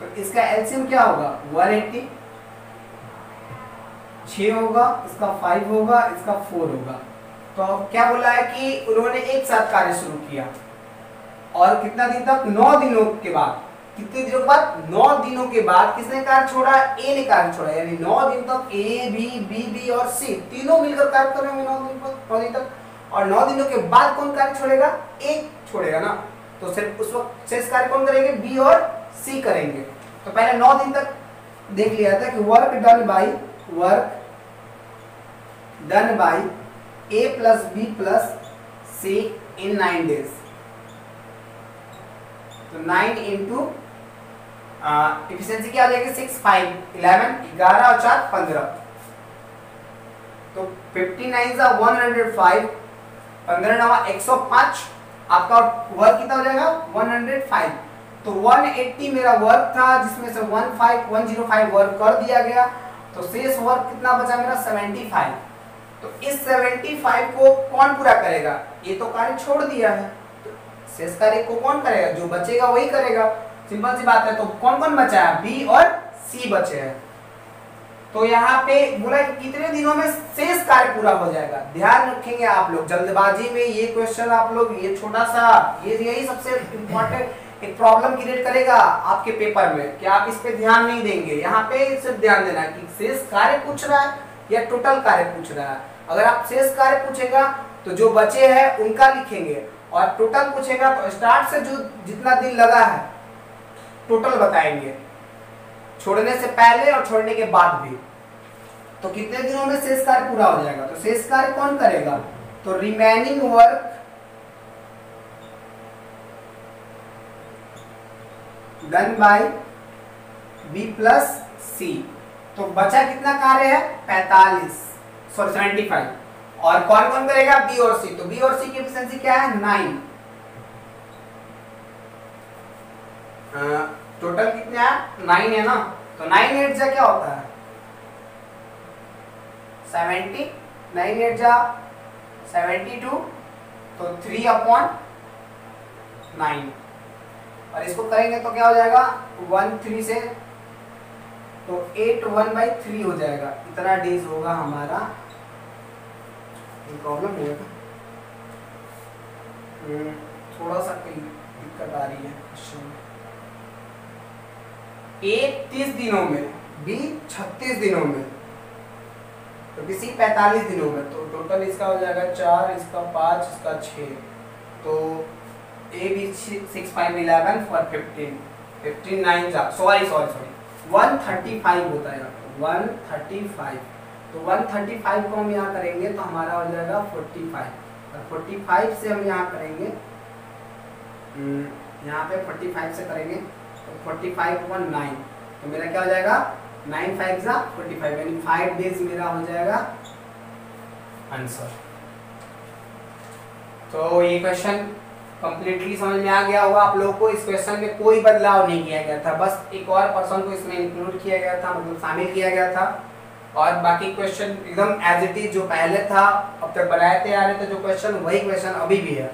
तो इसका एलसीएम क्या होगा? 180, 6 होगा, इसका 5 होगा, इसका 4 होगा। तो अब क्या बोला है कि उन्होंने एक साथ कार्य शुरू किया और कितना दिन तक? 9 दिनों के बाद। कितने दिनों के बाद? 9 दिनों के बाद किसने कार्य छोड़ा? ए ने कार्य छोड़ा। यानी 9 दिन तक ए बी और सी तीनों मिलकर कार्य कर रहे होंगे 9 दिन तक। और 9 दिनों के बाद कौन कार्य छोड़ेगा? एक छोड़ेगा ना। तो सिर्फ उस वक्त शेष कार्य कौन करेंगे? बी और सी करेंगे। तो पहले 9 दिन तक देख लिया था कि work done by A plus B plus C in 9 days. तो 9 इंटू इफिशिएंसी क्या आ जाएगी? 6, 5, 11, 11 और 4, 15। तो 59 जा 105, 15 नवा 105। आपका वर्क कितना हो जाएगा? 105। तो 180 मेरा वर्क था जिसमें से 105 वर्क कर दिया गया। तो शेष वर्क कितना बचा मेरा? 75। तो इस 75 को कौन पूरा करेगा? ये तो कार्य छोड़ दिया है, तो शेष कार्य को कौन करेगा? जो बचेगा वही करेगा। सिंपल सी बात है। तो कौन कौन बचा है? बी और सी बचे हैं। तो यहाँ पे बोला कि कितने दिनों में शेष कार्य पूरा हो जाएगा। ध्यान रखेंगे आप लोग, जल्दबाजी में ये क्वेश्चन आप लोग, ये छोटा सा यही सबसे इम्पोर्टेंट एक प्रॉब्लम क्रिएट करेगा आपके पेपर में कि आप इस पे ध्यान नहीं देंगे। यहाँ पे सिर्फ ध्यान देना कि शेष कार्य पूछ रहा है या टोटल कार्य पूछ रहा है। अगर आप शेष कार्य पूछेगा तो जो बचे हैं उनका लिखेंगे, और टोटल पूछेगा तो स्टार्ट से जो जितना दिन लगा है टोटल बताएंगे, छोड़ने से पहले और छोड़ने के बाद भी। तो कितने दिनों में शेष कार्य पूरा हो जाएगा? तो शेष कार्य कौन करेगा? तो remaining work done by B plus C. तो बचा कितना कार्य है? 75। और कौन कौन करेगा? बी और सी। तो बी और सी की एफिशिएंसी क्या है? 9। टोटल कितने है? 9 है ना। तो 9 8 जा क्या होता है? 70। 9 8 जा 72। तो 3/9। और इसको करेंगे तो क्या हो जाएगा? 1 3 से तो 8 1/3 हो जाएगा। इतना डेज होगा हमारा। प्रॉब्लम नहीं है, थोड़ा सा कहीं दिक्कत आ रही है क्वेश्चन में। ए 30 दिनों में, बी 36 दिनों में, तो बी सी 45 दिनों में। तो टोटल इसका हो जाएगा 4, इसका 5, इसका 6। तो ए बी 6 5 11 for 15 9 जा सॉरी 135 होता है। 135। तो 135 को हम यहाँ करेंगे तो हमारा हो जाएगा 45। और 45 से हम यहाँ करेंगे, यहाँ पे 45 से करेंगे तो 45/9। तो मेरा क्या हो जाएगा? 9 5 जा 45, यानी 5 डेज मेरा हो जाएगा आंसर। तो ये क्वेश्चन कंप्लीटली समझ में आ गया होगा आप लोगों को। इस क्वेश्चन में कोई बदलाव नहीं किया गया था, बस एक और पर्सन को इसमें इंक्लूड किया गया था, मतलब शामिल किया गया था। और बाकी क्वेश्चन एकदम एज इट इज जो पहले था अब तक बनाते आ रहे थे जो क्वेश्चन, वही क्वेश्चन अभी भी है।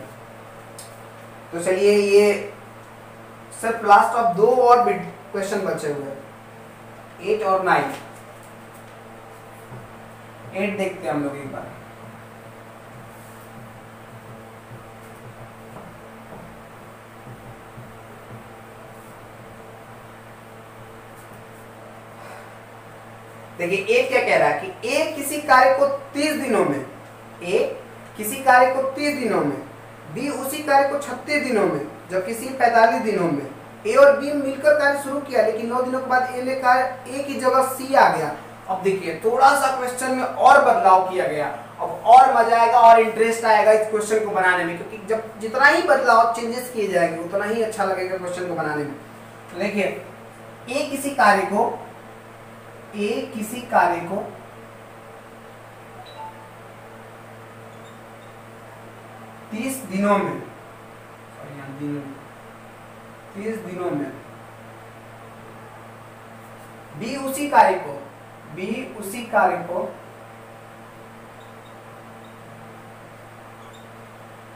तो चलिए ये सिर्फ लास्ट ऑफ 2 और क्वेश्चन बचे हुए हैं, 8 और 9। 8 देखते हैं हम लोग एक बार। देखिए ए क्या कह रहा है कि ए किसी कार्य को 30 दिनों में, ए किसी कार्य को 30 दिनों में, बी उसी कार्य को 36 दिनों में, जबकि सी 45 दिनों में। ए और बी मिलकर कार्य शुरू किया, लेकिन 9 दिनों के बाद ए ने कार्य ए की जगह सी आ गया। अब देखिए थोड़ा सा क्वेश्चन में और बदलाव किया गया, अब और मजा आएगा और इंटरेस्ट आएगा इस क्वेश्चन को बनाने में, क्योंकि जब जितना ही बदलाव चेंजेस किए जाएंगे उतना ही अच्छा लगेगा क्वेश्चन को बनाने में। तो देखिए ए किसी कार्य को 30 दिनों में, 30 दिनों में, बी उसी कार्य को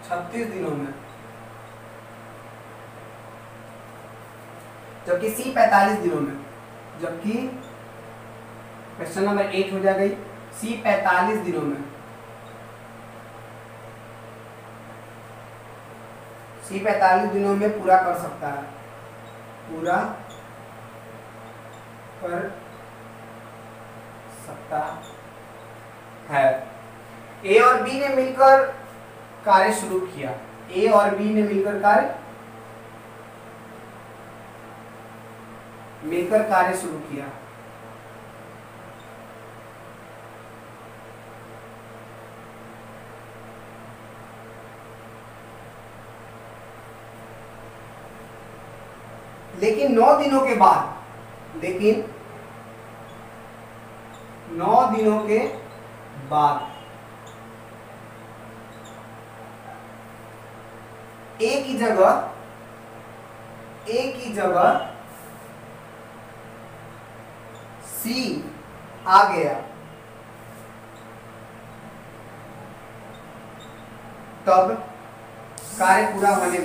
36 दिनों में, जबकि सी 45 दिनों में, जबकि क्वेश्चन नंबर 8 हो जाएगा सी 45 दिनों में, सी 45 दिनों में पूरा कर सकता है, पूरा कर सकता है। ए और बी ने मिलकर कार्य शुरू किया, ए और बी ने मिलकर कार्य शुरू किया। लेकिन 9 दिनों के बाद, ए की जगह सी आ गया, तब कार्य पूरा होने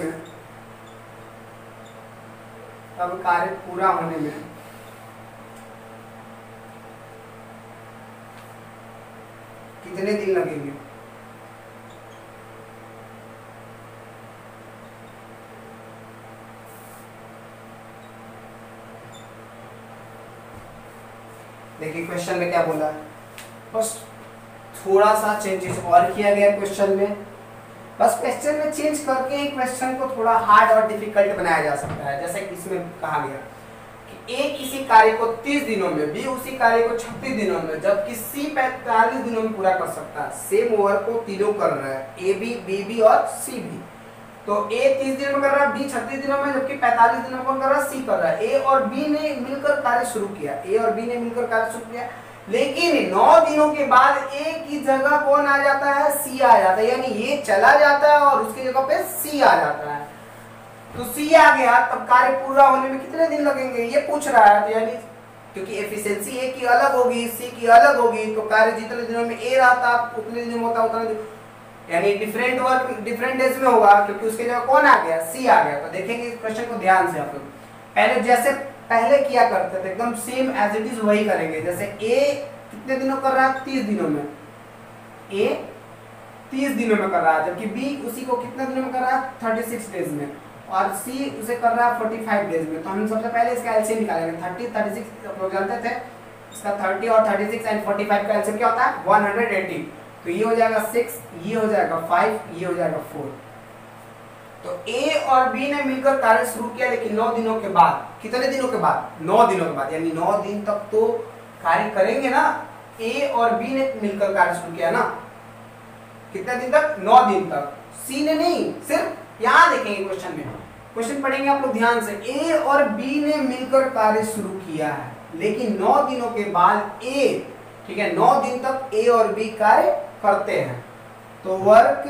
में कितने दिन लगेंगे? देखिए क्वेश्चन में क्या बोला है, बस थोड़ा सा चेंजेस और किया गया क्वेश्चन में, बस क्वेश्चन में चेंज करके ही क्वेश्चन को थोड़ा हार्ड और डिफिकल्ट बनाया जा सकता है। जैसे कि इसमें कहा गया कि ए किसी कार्य को 30 दिनों में, बी उसी कार्य को 36 दिनों में, जबकि सी 45 दिनों में पूरा कर सकता है। सेम वर्क को तीनों कर रहा है, ए बी, बी बी और सी भी। तो ए 30 दिनों में कर रहा है, बी 36 दिनों में, जबकि 45 दिनों में कर रहा है, सी कर रहा है। ए और बी ने मिलकर कार्य शुरू किया, लेकिन 9 दिनों के बाद ए की जगह कौन आ जाता है? सी आ जाता है, यानी ये चला जाता है और उसकी जगह पे सी आ जाता है। तो सी आ गया, तब कार्य पूरा होने में कितने दिन लगेंगे ये पूछ रहा है। तो यानी क्योंकि एफिशिएंसी ए की अलग होगी, सी की अलग होगी, तो कार्य जितने दिनों में ए रहता उतने दिन होता, उतना दिन, यानी डिफरेंट वर्क डिफरेंट डेज में होगा, क्योंकि उसके जगह कौन आ गया? सी आ गया। तो देखेंगे इस क्वेश्चन को ध्यान से आप लोग, पहले जैसे पहले किया करते थे एकदम सेम एज इट इज वही करेंगे। जैसे ए कितने दिनों कर रहा है? 30 दिनों में, ए 30 दिनों में कर रहा है, जबकि बी उसी को कितने दिनों में कर रहा है? 36 डेज में, और सी उसे कर रहा है 45 डेज में। तो हम सबसे पहले इसका एलसीएम निकालेंगे। 30 36 आप लोग जानते थे, इसका 30 और 36 एंड 45 का एलसीएम क्या होता है? 180। तो ये हो जाएगा 6, ये हो जाएगा 5, ये हो जाएगा 4। तो ए और बी ने मिलकर कार्य शुरू किया, लेकिन 9 दिनों के बाद, कितने दिनों के बाद? 9 दिनों के बाद, यानी 9 दिन तक तो कार्य करेंगे ना। ए और बी ने मिलकर कार्य शुरू किया ना, कितने दिन तक? 9 दिन तक। सी ने नहीं, सिर्फ यहां देखेंगे क्वेश्चन में, क्वेश्चन पढ़ेंगे आप लोग ध्यान से। ए और बी ने मिलकर कार्य शुरू किया है, लेकिन 9 दिनों के बाद ए, ठीक है, 9 दिन तक ए और बी कार्य करते हैं। तो work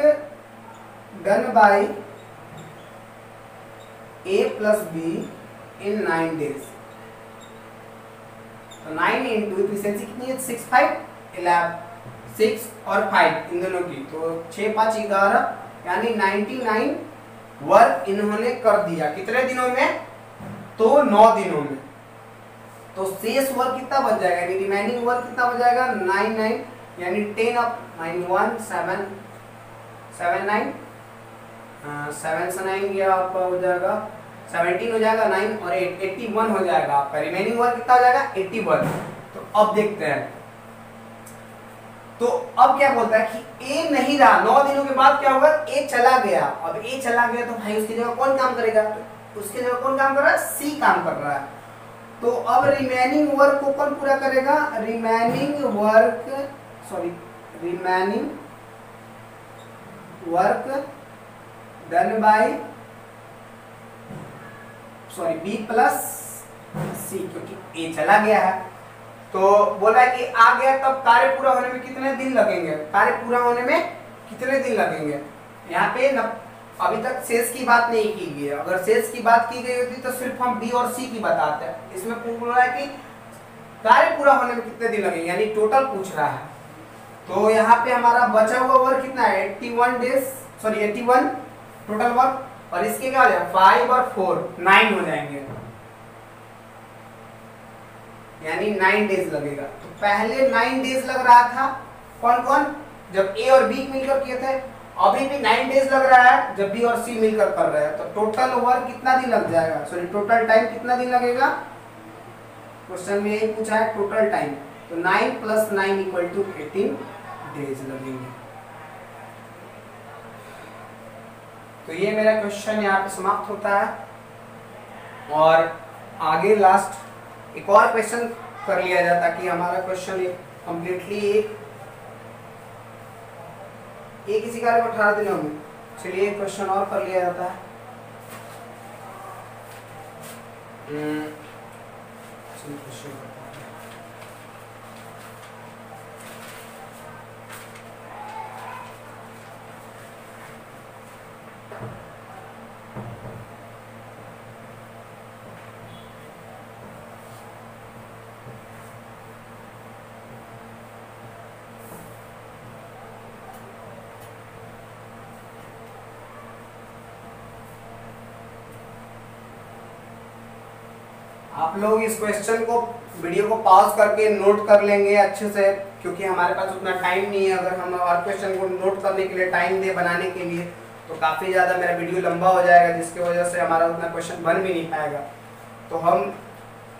done by A plus be in 9 days. तो 9 इंटू एफिशिएंसी कितनी है? 6 5 11, 6 और 5 इन दोनों की, तो 6 5 11, यानी 99 वर्क इन्होंने कर दिया। कितने दिनों में? तो 9 दिनों में। तो शेष वर्क कितना बच जाएगा, यानी रिमेनिंग वर्क कितना बच जाएगा? 99, यानी 10 अप 91 7 7 9 7 से 9 ये आपका हो जाएगा 17 हो जाएगा, 9 और 8 81 हो जाएगा आपका। रिमेनिंग वर्क कितना हो जाएगा? 81। तो अब देखते हैं। तो अब क्या बोलता है कि ए नहीं रहा, 9 दिनों के बाद क्या होगा, ए चला गया। अब ए चला गया तो भाई उसकी जगह कौन काम करेगा, तो उसकी जगह कौन काम कर रहा है, सी काम कर रहा है। तो अब रिमेनिंग वर्क को कौन पूरा करेगा, remaining work done by B plus C, क्योंकि ए चला गया है। तो बोला है कि आ गया, तब कार्य पूरा होने में कितने दिन लगेंगे, कार्य पूरा होने में कितने दिन लगेंगे। यहाँ पे अभी तक शेष की बात नहीं की गई है, अगर शेष की बात की गई होती तो सिर्फ हम बी और सी की बताते हैं। इसमें बोल रहा है कि कार्य पूरा होने में कितने दिन लगेंगे, यानी टोटल पूछ रहा है। तो यहाँ पे हमारा बचा हुआ वर्क कितना है, 81 टोटल वर्क, और इसके क्या हो जाएगा 5 और 4 9 हो जाएंगे, यानी 9 डेज लगेगा। तो पहले 9 डेज लग रहा था, कौन कौन, जब ए और बी मिलकर किए थे। अभी भी 9 डेज लग रहा है जब बी और सी मिलकर कर रहे हैं। तो टोटल वर्क कितना दिन लग जाएगा, टोटल टाइम कितना दिन लगेगा, क्वेश्चन में यही पूछा है टोटल टाइम। तो 9 + 9 = 18 डेज लगेंगे। तो ये मेरा क्वेश्चन यहाँ पे समाप्त होता है। और आगे लास्ट एक और क्वेश्चन कर लिया जाए ताकि हमारा क्वेश्चन कंप्लीटली एक इसी कार्य को 18 दिनों में। चलिए एक क्वेश्चन और कर लिया जाता है। आप लोग इस क्वेश्चन को वीडियो को पॉज करके नोट कर लेंगे अच्छे से, क्योंकि हमारे पास उतना टाइम नहीं है। अगर हम हर क्वेश्चन को नोट करने के लिए टाइम दे बनाने के लिए तो काफ़ी ज़्यादा मेरा वीडियो लंबा हो जाएगा, जिसकी वजह से हमारा उतना क्वेश्चन बन भी नहीं पाएगा। तो हम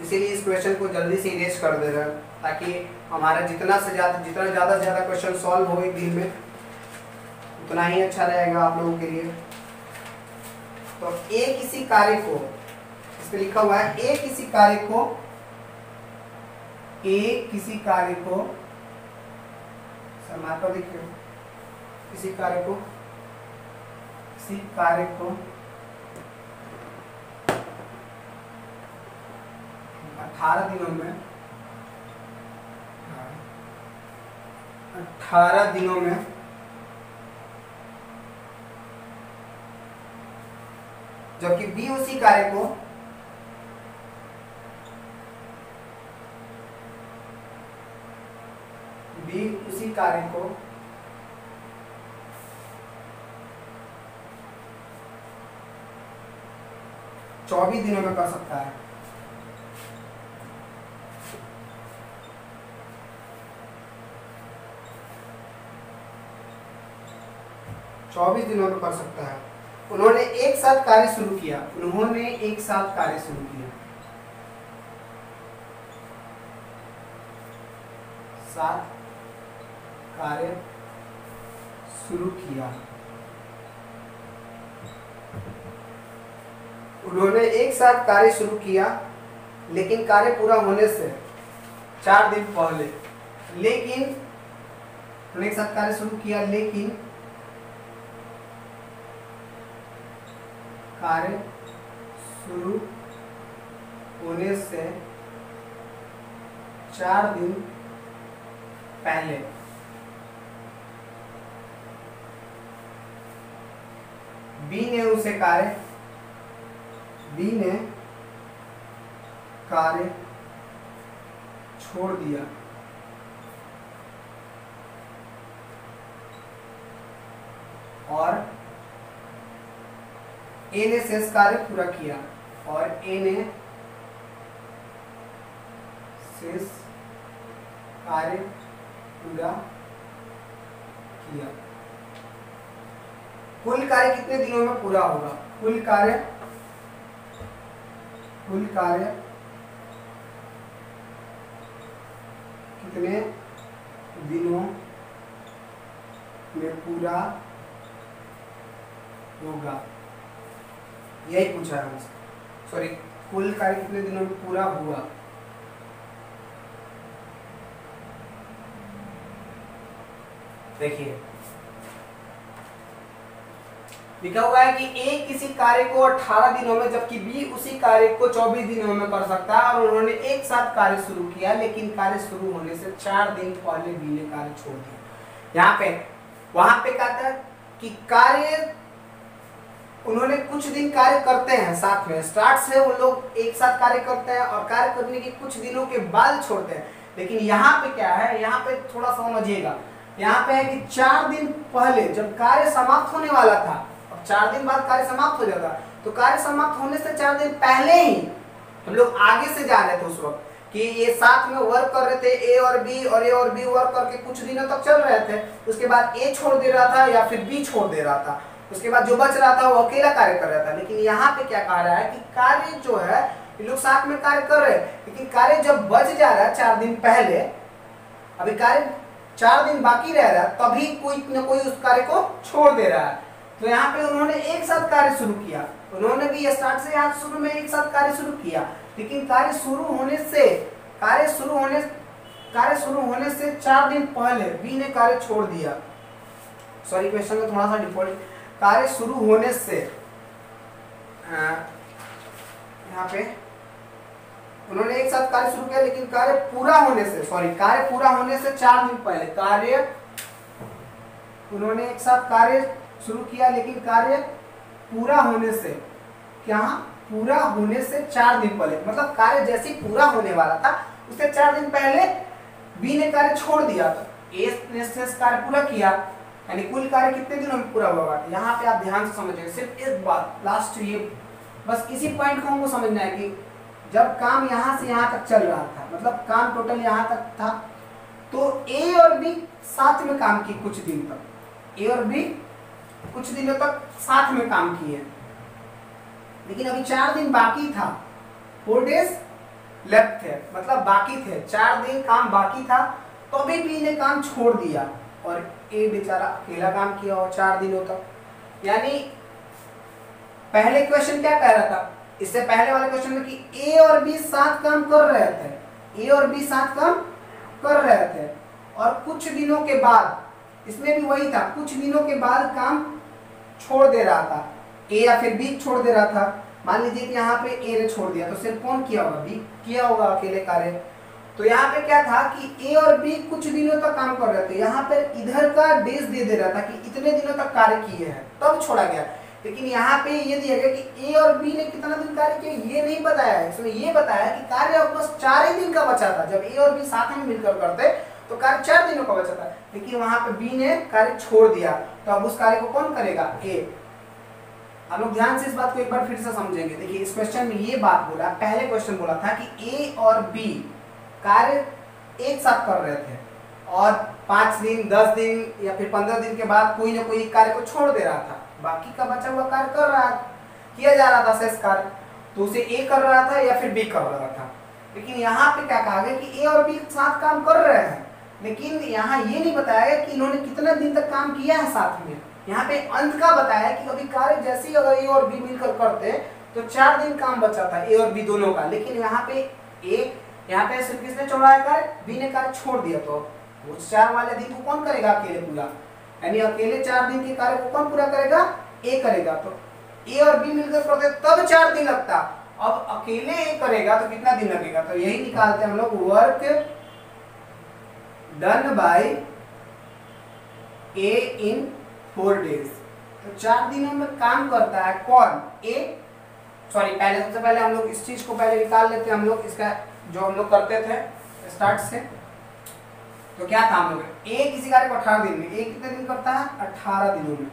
इसीलिए इस क्वेश्चन को जल्दी से इरेज कर दे रहे हैं ताकि हमारा जितना ज़्यादा से ज़्यादा क्वेश्चन सॉल्व हो एक दिन में उतना ही अच्छा रहेगा आप लोगों के लिए। तो एक किसी कार्य को, लिखा हुआ है ए किसी कार्य को मार्कर देखिए, किसी कार्य को 18 दिनों में जबकि बी उसी कार्य को 24 दिनों में कर सकता है। उन्होंने एक साथ कार्य शुरू किया, लेकिन कार्य पूरा होने से 4 दिन पहले, उन्होंने एक साथ कार्य शुरू किया लेकिन कार्य शुरू होने से 4 दिन पहले बी ने कार्य छोड़ दिया और ए ने शेष कार्य पूरा किया कुल कार्य कितने दिनों में पूरा होगा, कुल कार्य 24 कितने दिनों में पूरा होगा, यही पूछा है हमसे। सॉरी, कुल कार्य कितने दिनों में पूरा हुआ। देखिए लिखा हुआ है कि ए किसी कार्य को 18 दिनों में जबकि बी उसी कार्य को 24 दिनों में कर सकता है, और उन्होंने एक साथ कार्य शुरू किया, लेकिन कार्य शुरू होने से 4 दिन पहले बी ने कार्य छोड़ दिया। यहाँ पे वहां पे कहता है कि कार्य उन्होंने कुछ दिन कार्य करते हैं साथ में, स्टार्ट से वो लोग एक साथ कार्य करते हैं और कार्य करने के कुछ दिनों के बाद छोड़ते हैं। लेकिन यहाँ पे क्या है, यहाँ पे थोड़ा समझिएगा, यहाँ पे है कि 4 दिन पहले जब कार्य समाप्त होने वाला था, अब 4 दिन बाद कार्य समाप्त हो जाता, तो कार्य समाप्त होने से 4 दिन पहले ही हम लोग आगे से जा रहे थे उस वक्त कि ये साथ में वर्क कर रहे थे, ए और बी वर्क करके कुछ दिनों तक चल रहे थे। उसके बाद ए छोड़ दे रहा था या फिर बी छोड़ दे रहा था, उसके बाद जो बच रहा था वो अकेला कार्य कर रहा था। लेकिन यहाँ पे क्या कह रहा है कि कार्य जो है ये लोग साथ में कार्य कर रहे हैं, लेकिन कार्य जब बच जा रहा है 4 दिन पहले, अभी कार्य 4 दिन बाकी रह रहा है, तभी कोई न कोई उस कार्य को छोड़ दे रहा है। तो यहाँ पे उन्होंने एक साथ कार्य शुरू किया, उन्होंने भी स्टार्ट से यहाँ शुरू में एक साथ कार्य शुरू किया, लेकिन कार्य शुरू होने से 4 दिन पहले बी ने कार्य छोड़ दिया। सॉरी, क्वेश्चन में थोड़ा सा डिफॉल्ट, कार्य शुरू होने से यहाँ पे उन्होंने एक साथ कार्य शुरू किया, लेकिन कार्य पूरा होने से 4 दिन पहले उन्होंने एक साथ कार्य शुरू किया, लेकिन कार्य पूरा होने से 4 दिन पहले, मतलब कार्य जैसे ही पूरा होने वाला था उससे 4 दिन पहले बी ने कार्य छोड़ दिया। तो ए ने कार्य पूरा किया, यानी कुल कार्य कितने दिनों में पूरा हुआ। यहाँ पे आप ध्यान से समझिए, सिर्फ एक बात लास्ट, ये बस इसी पॉइंट को हमको समझना है कि जब काम यहाँ से यहाँ तक चल रहा था, मतलब काम टोटल यहाँ तक था, तो ए और बी साथ में काम किए कुछ दिन तक, ए और बी कुछ दिनों तक साथ में काम किए, लेकिन अभी 4 दिन बाकी था, 4 डेज लेफ्ट थे, मतलब बाकी थे, 4 दिन काम बाकी था, तो अभी बी ने काम छोड़ दिया और ए बेचारा अकेला काम किया और 4 दिनों तक। यानी पहले क्वेश्चन क्या कह रहा था, इससे पहले वाले क्वेश्चन में कि ए और बी साथ काम कर रहे थे, और कुछ दिनों के बाद, इसमें भी वही था, कुछ दिनों के बाद काम छोड़ दे रहा था, ए या फिर बी छोड़ दे रहा था। मान लीजिए कि यहाँ पे ए ने छोड़ दिया, तो सिर्फ कौन किया होगा, बी किया होगा अकेले कार्य। तो यहाँ पे क्या था कि ए और बी कुछ दिनों तक काम कर रहे थे, यहाँ पे इधर का डेज दे रहा था कि इतने दिनों तक कार्य किए हैं, तब छोड़ा गया। लेकिन यहाँ पे ये दिया गया कि ए और बी ने कितना दिन कार्य किया, ये नहीं बताया है, इसमें ये बताया कि कार्य बस 4 ही दिन का बचा था। जब ए और बी साथ में मिलकर करते तो कार्य 4 दिनों का बचा था, लेकिन वहां पे बी ने कार्य छोड़ दिया, तो अब उस कार्य को कौन करेगा, ए। हम लोग ध्यान से इस बात को एक बार फिर से समझेंगे। देखिए इस क्वेश्चन में ये बात बोला, पहले क्वेश्चन बोला था कि ए और बी कार्य एक साथ कर रहे थे और 5 दिन 10 दिन या फिर 15 दिन के बाद कोई ना कोई कार्य को छोड़ दे रहा था, बाकी का बचा हुआ कार्य किया जा रहा था शेष कार्य, तो उसे ए कर रहा था या फिर बी कर रहा था। लेकिन यहाँ पे क्या कहा गया कि ए और बी साथ काम कर रहे हैं, लेकिन यहाँ ये नहीं बताया गया कि इन्होंने कितने दिन तक काम किया है साथ में। यहाँ पे अंत का बताया कि अभी कार्य जैसे ही अगर ए और बी मिलकर करते तो 4 दिन काम बचा था ए और बी दोनों का, लेकिन यहाँ पे सिर्फ किसने छोड़ा है कार्य, बी ने कार्य छोड़ दिया, तो वो 4 वाले दिन को कौन करेगा, अकेले पूरा, यानी अकेले 4 दिन के कार्य को कौन पूरा करेगा, ए करेगा। तो ए और बी मिलकर करते तब 4 दिन लगता, अब अकेले ए करेगा तो कितना दिन लगेगा, तो यही निकालते हैं हम लोग, work done by A in 4 days. तो 4 दिनों में काम करता है कौन, ए। सॉरी, सबसे पहले हम लोग इस चीज को पहले निकाल लेते हैं, हम लोग इसका जो हम लोग करते थे स्टार्ट से। तो क्या था हम लोग, ए किसी कार्य को 18 दिन में, ए कितने दिन करता है, 18 दिनों में,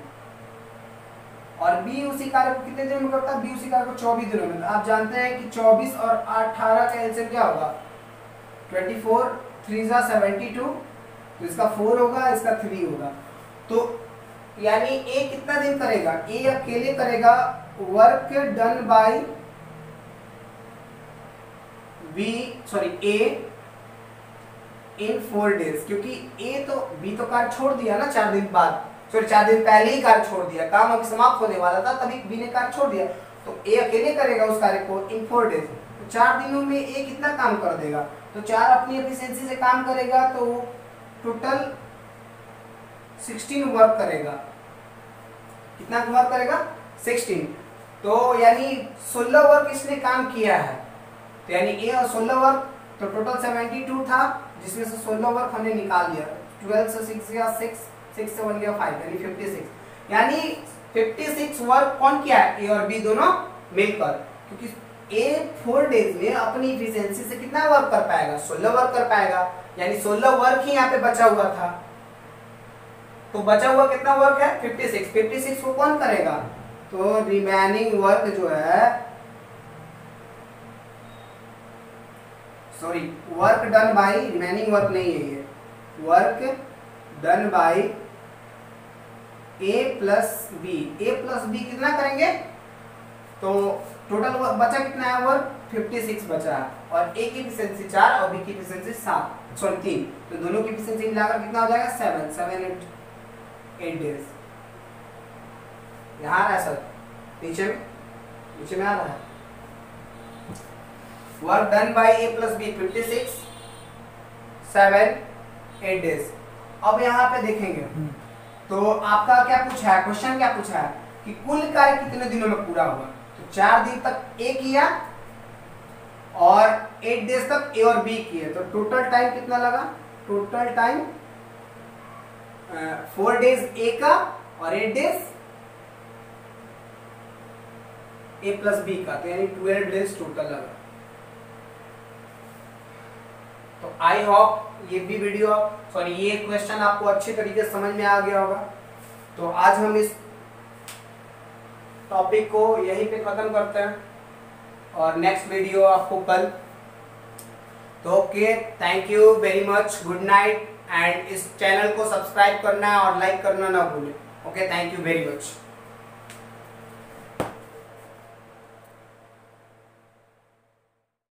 और बी उसी कार्य को कितने दिनों में करता है, बी उसी कार्य को 24 दिनों में। आप जानते हैं कि 24 और 18 का एलसीएम क्या होगा, 24 3 जा 72, तो इसका 4 होगा, इसका 3 होगा। तो यानी ए कितना दिन करेगा, ए अकेले करेगा work done by B, sorry in 4 days, क्योंकि ए तो बी तो कार्य छोड़ दिया ना 4 दिन बाद, सॉरी 4 दिन पहले ही कार्य छोड़ दिया, काम अभी समाप्त होने वाला था तभी बी ने कार्य छोड़ दिया, तो ए अकेले करेगा उस कार्य को इन 4 days। तो 4 दिनों में ए कितना काम कर देगा, तो 4 अपनी एफिशिएंसी से काम करेगा तो टोटल 16 वर्क करेगा। कितना वर्क करेगा 16, तो यानी 16 वर्क इसने काम किया है, तो यानी ए और 16 वर्क, तो टोटल 72 था जिसमें से 16 वर्क हमने निकाल दिया, 12 से 6 गया 6, 6 से 1 गया 5, यानी 56, यानी 56 वर्क कौन किया है, ए और बी दोनों मिलकर, क्योंकि ए 4 डेज में अपनी एफिशिएंसी से कितना वर्क कर पाएगा, 16 वर्क कर पाएगा, यानी 16 वर्क ही यहाँ पे बचा हुआ था, तो बचा हुआ कितना वर्क है 56, 56 को कौन करेगा, तो रिमेनिंग वर्क जो है, sorry work done by, remaining work नहीं है ये, work done by A plus B, A plus B कितना करेंगे, तो टोटल बचा कितना है वर्क 56 बचा है, और ए की एफिशिएंसी 4 और बी की एफिशिएंसी 7, सॉरी 3, तो दोनों की एफिशिएंसी मिलाकर कितना हो जाएगा 7 8 डेज। यहाँ आ रहा है सर, नीचे में आ रहा है, work done by A plus B 56, 7 8 days. अब यहाँ पे देखेंगे तो आपका क्या पूछा है, क्वेश्चन क्या पूछा है कि कुल कार्य कितने दिनों में पूरा हुआ, तो 4 दिन तक ए किया और 8 डेज तक ए और बी किए, तो टोटल टाइम कितना लगा, टोटल टाइम 4 डेज ए का और 8 डेज ए प्लस बी का, तो यानी 12 डेज टोटल लगा। तो आई होप ये भी वीडियो, सॉरी ये क्वेश्चन आपको अच्छे तरीके से समझ में आ गया होगा। तो आज हम इस टॉपिक को यहीं पे खत्म करते हैं और नेक्स्ट वीडियो आपको कल। तो okay, thank you very much, good night, and इस चैनल को सब्सक्राइब करना और लाइक करना ना भूलें। Okay, thank you very much.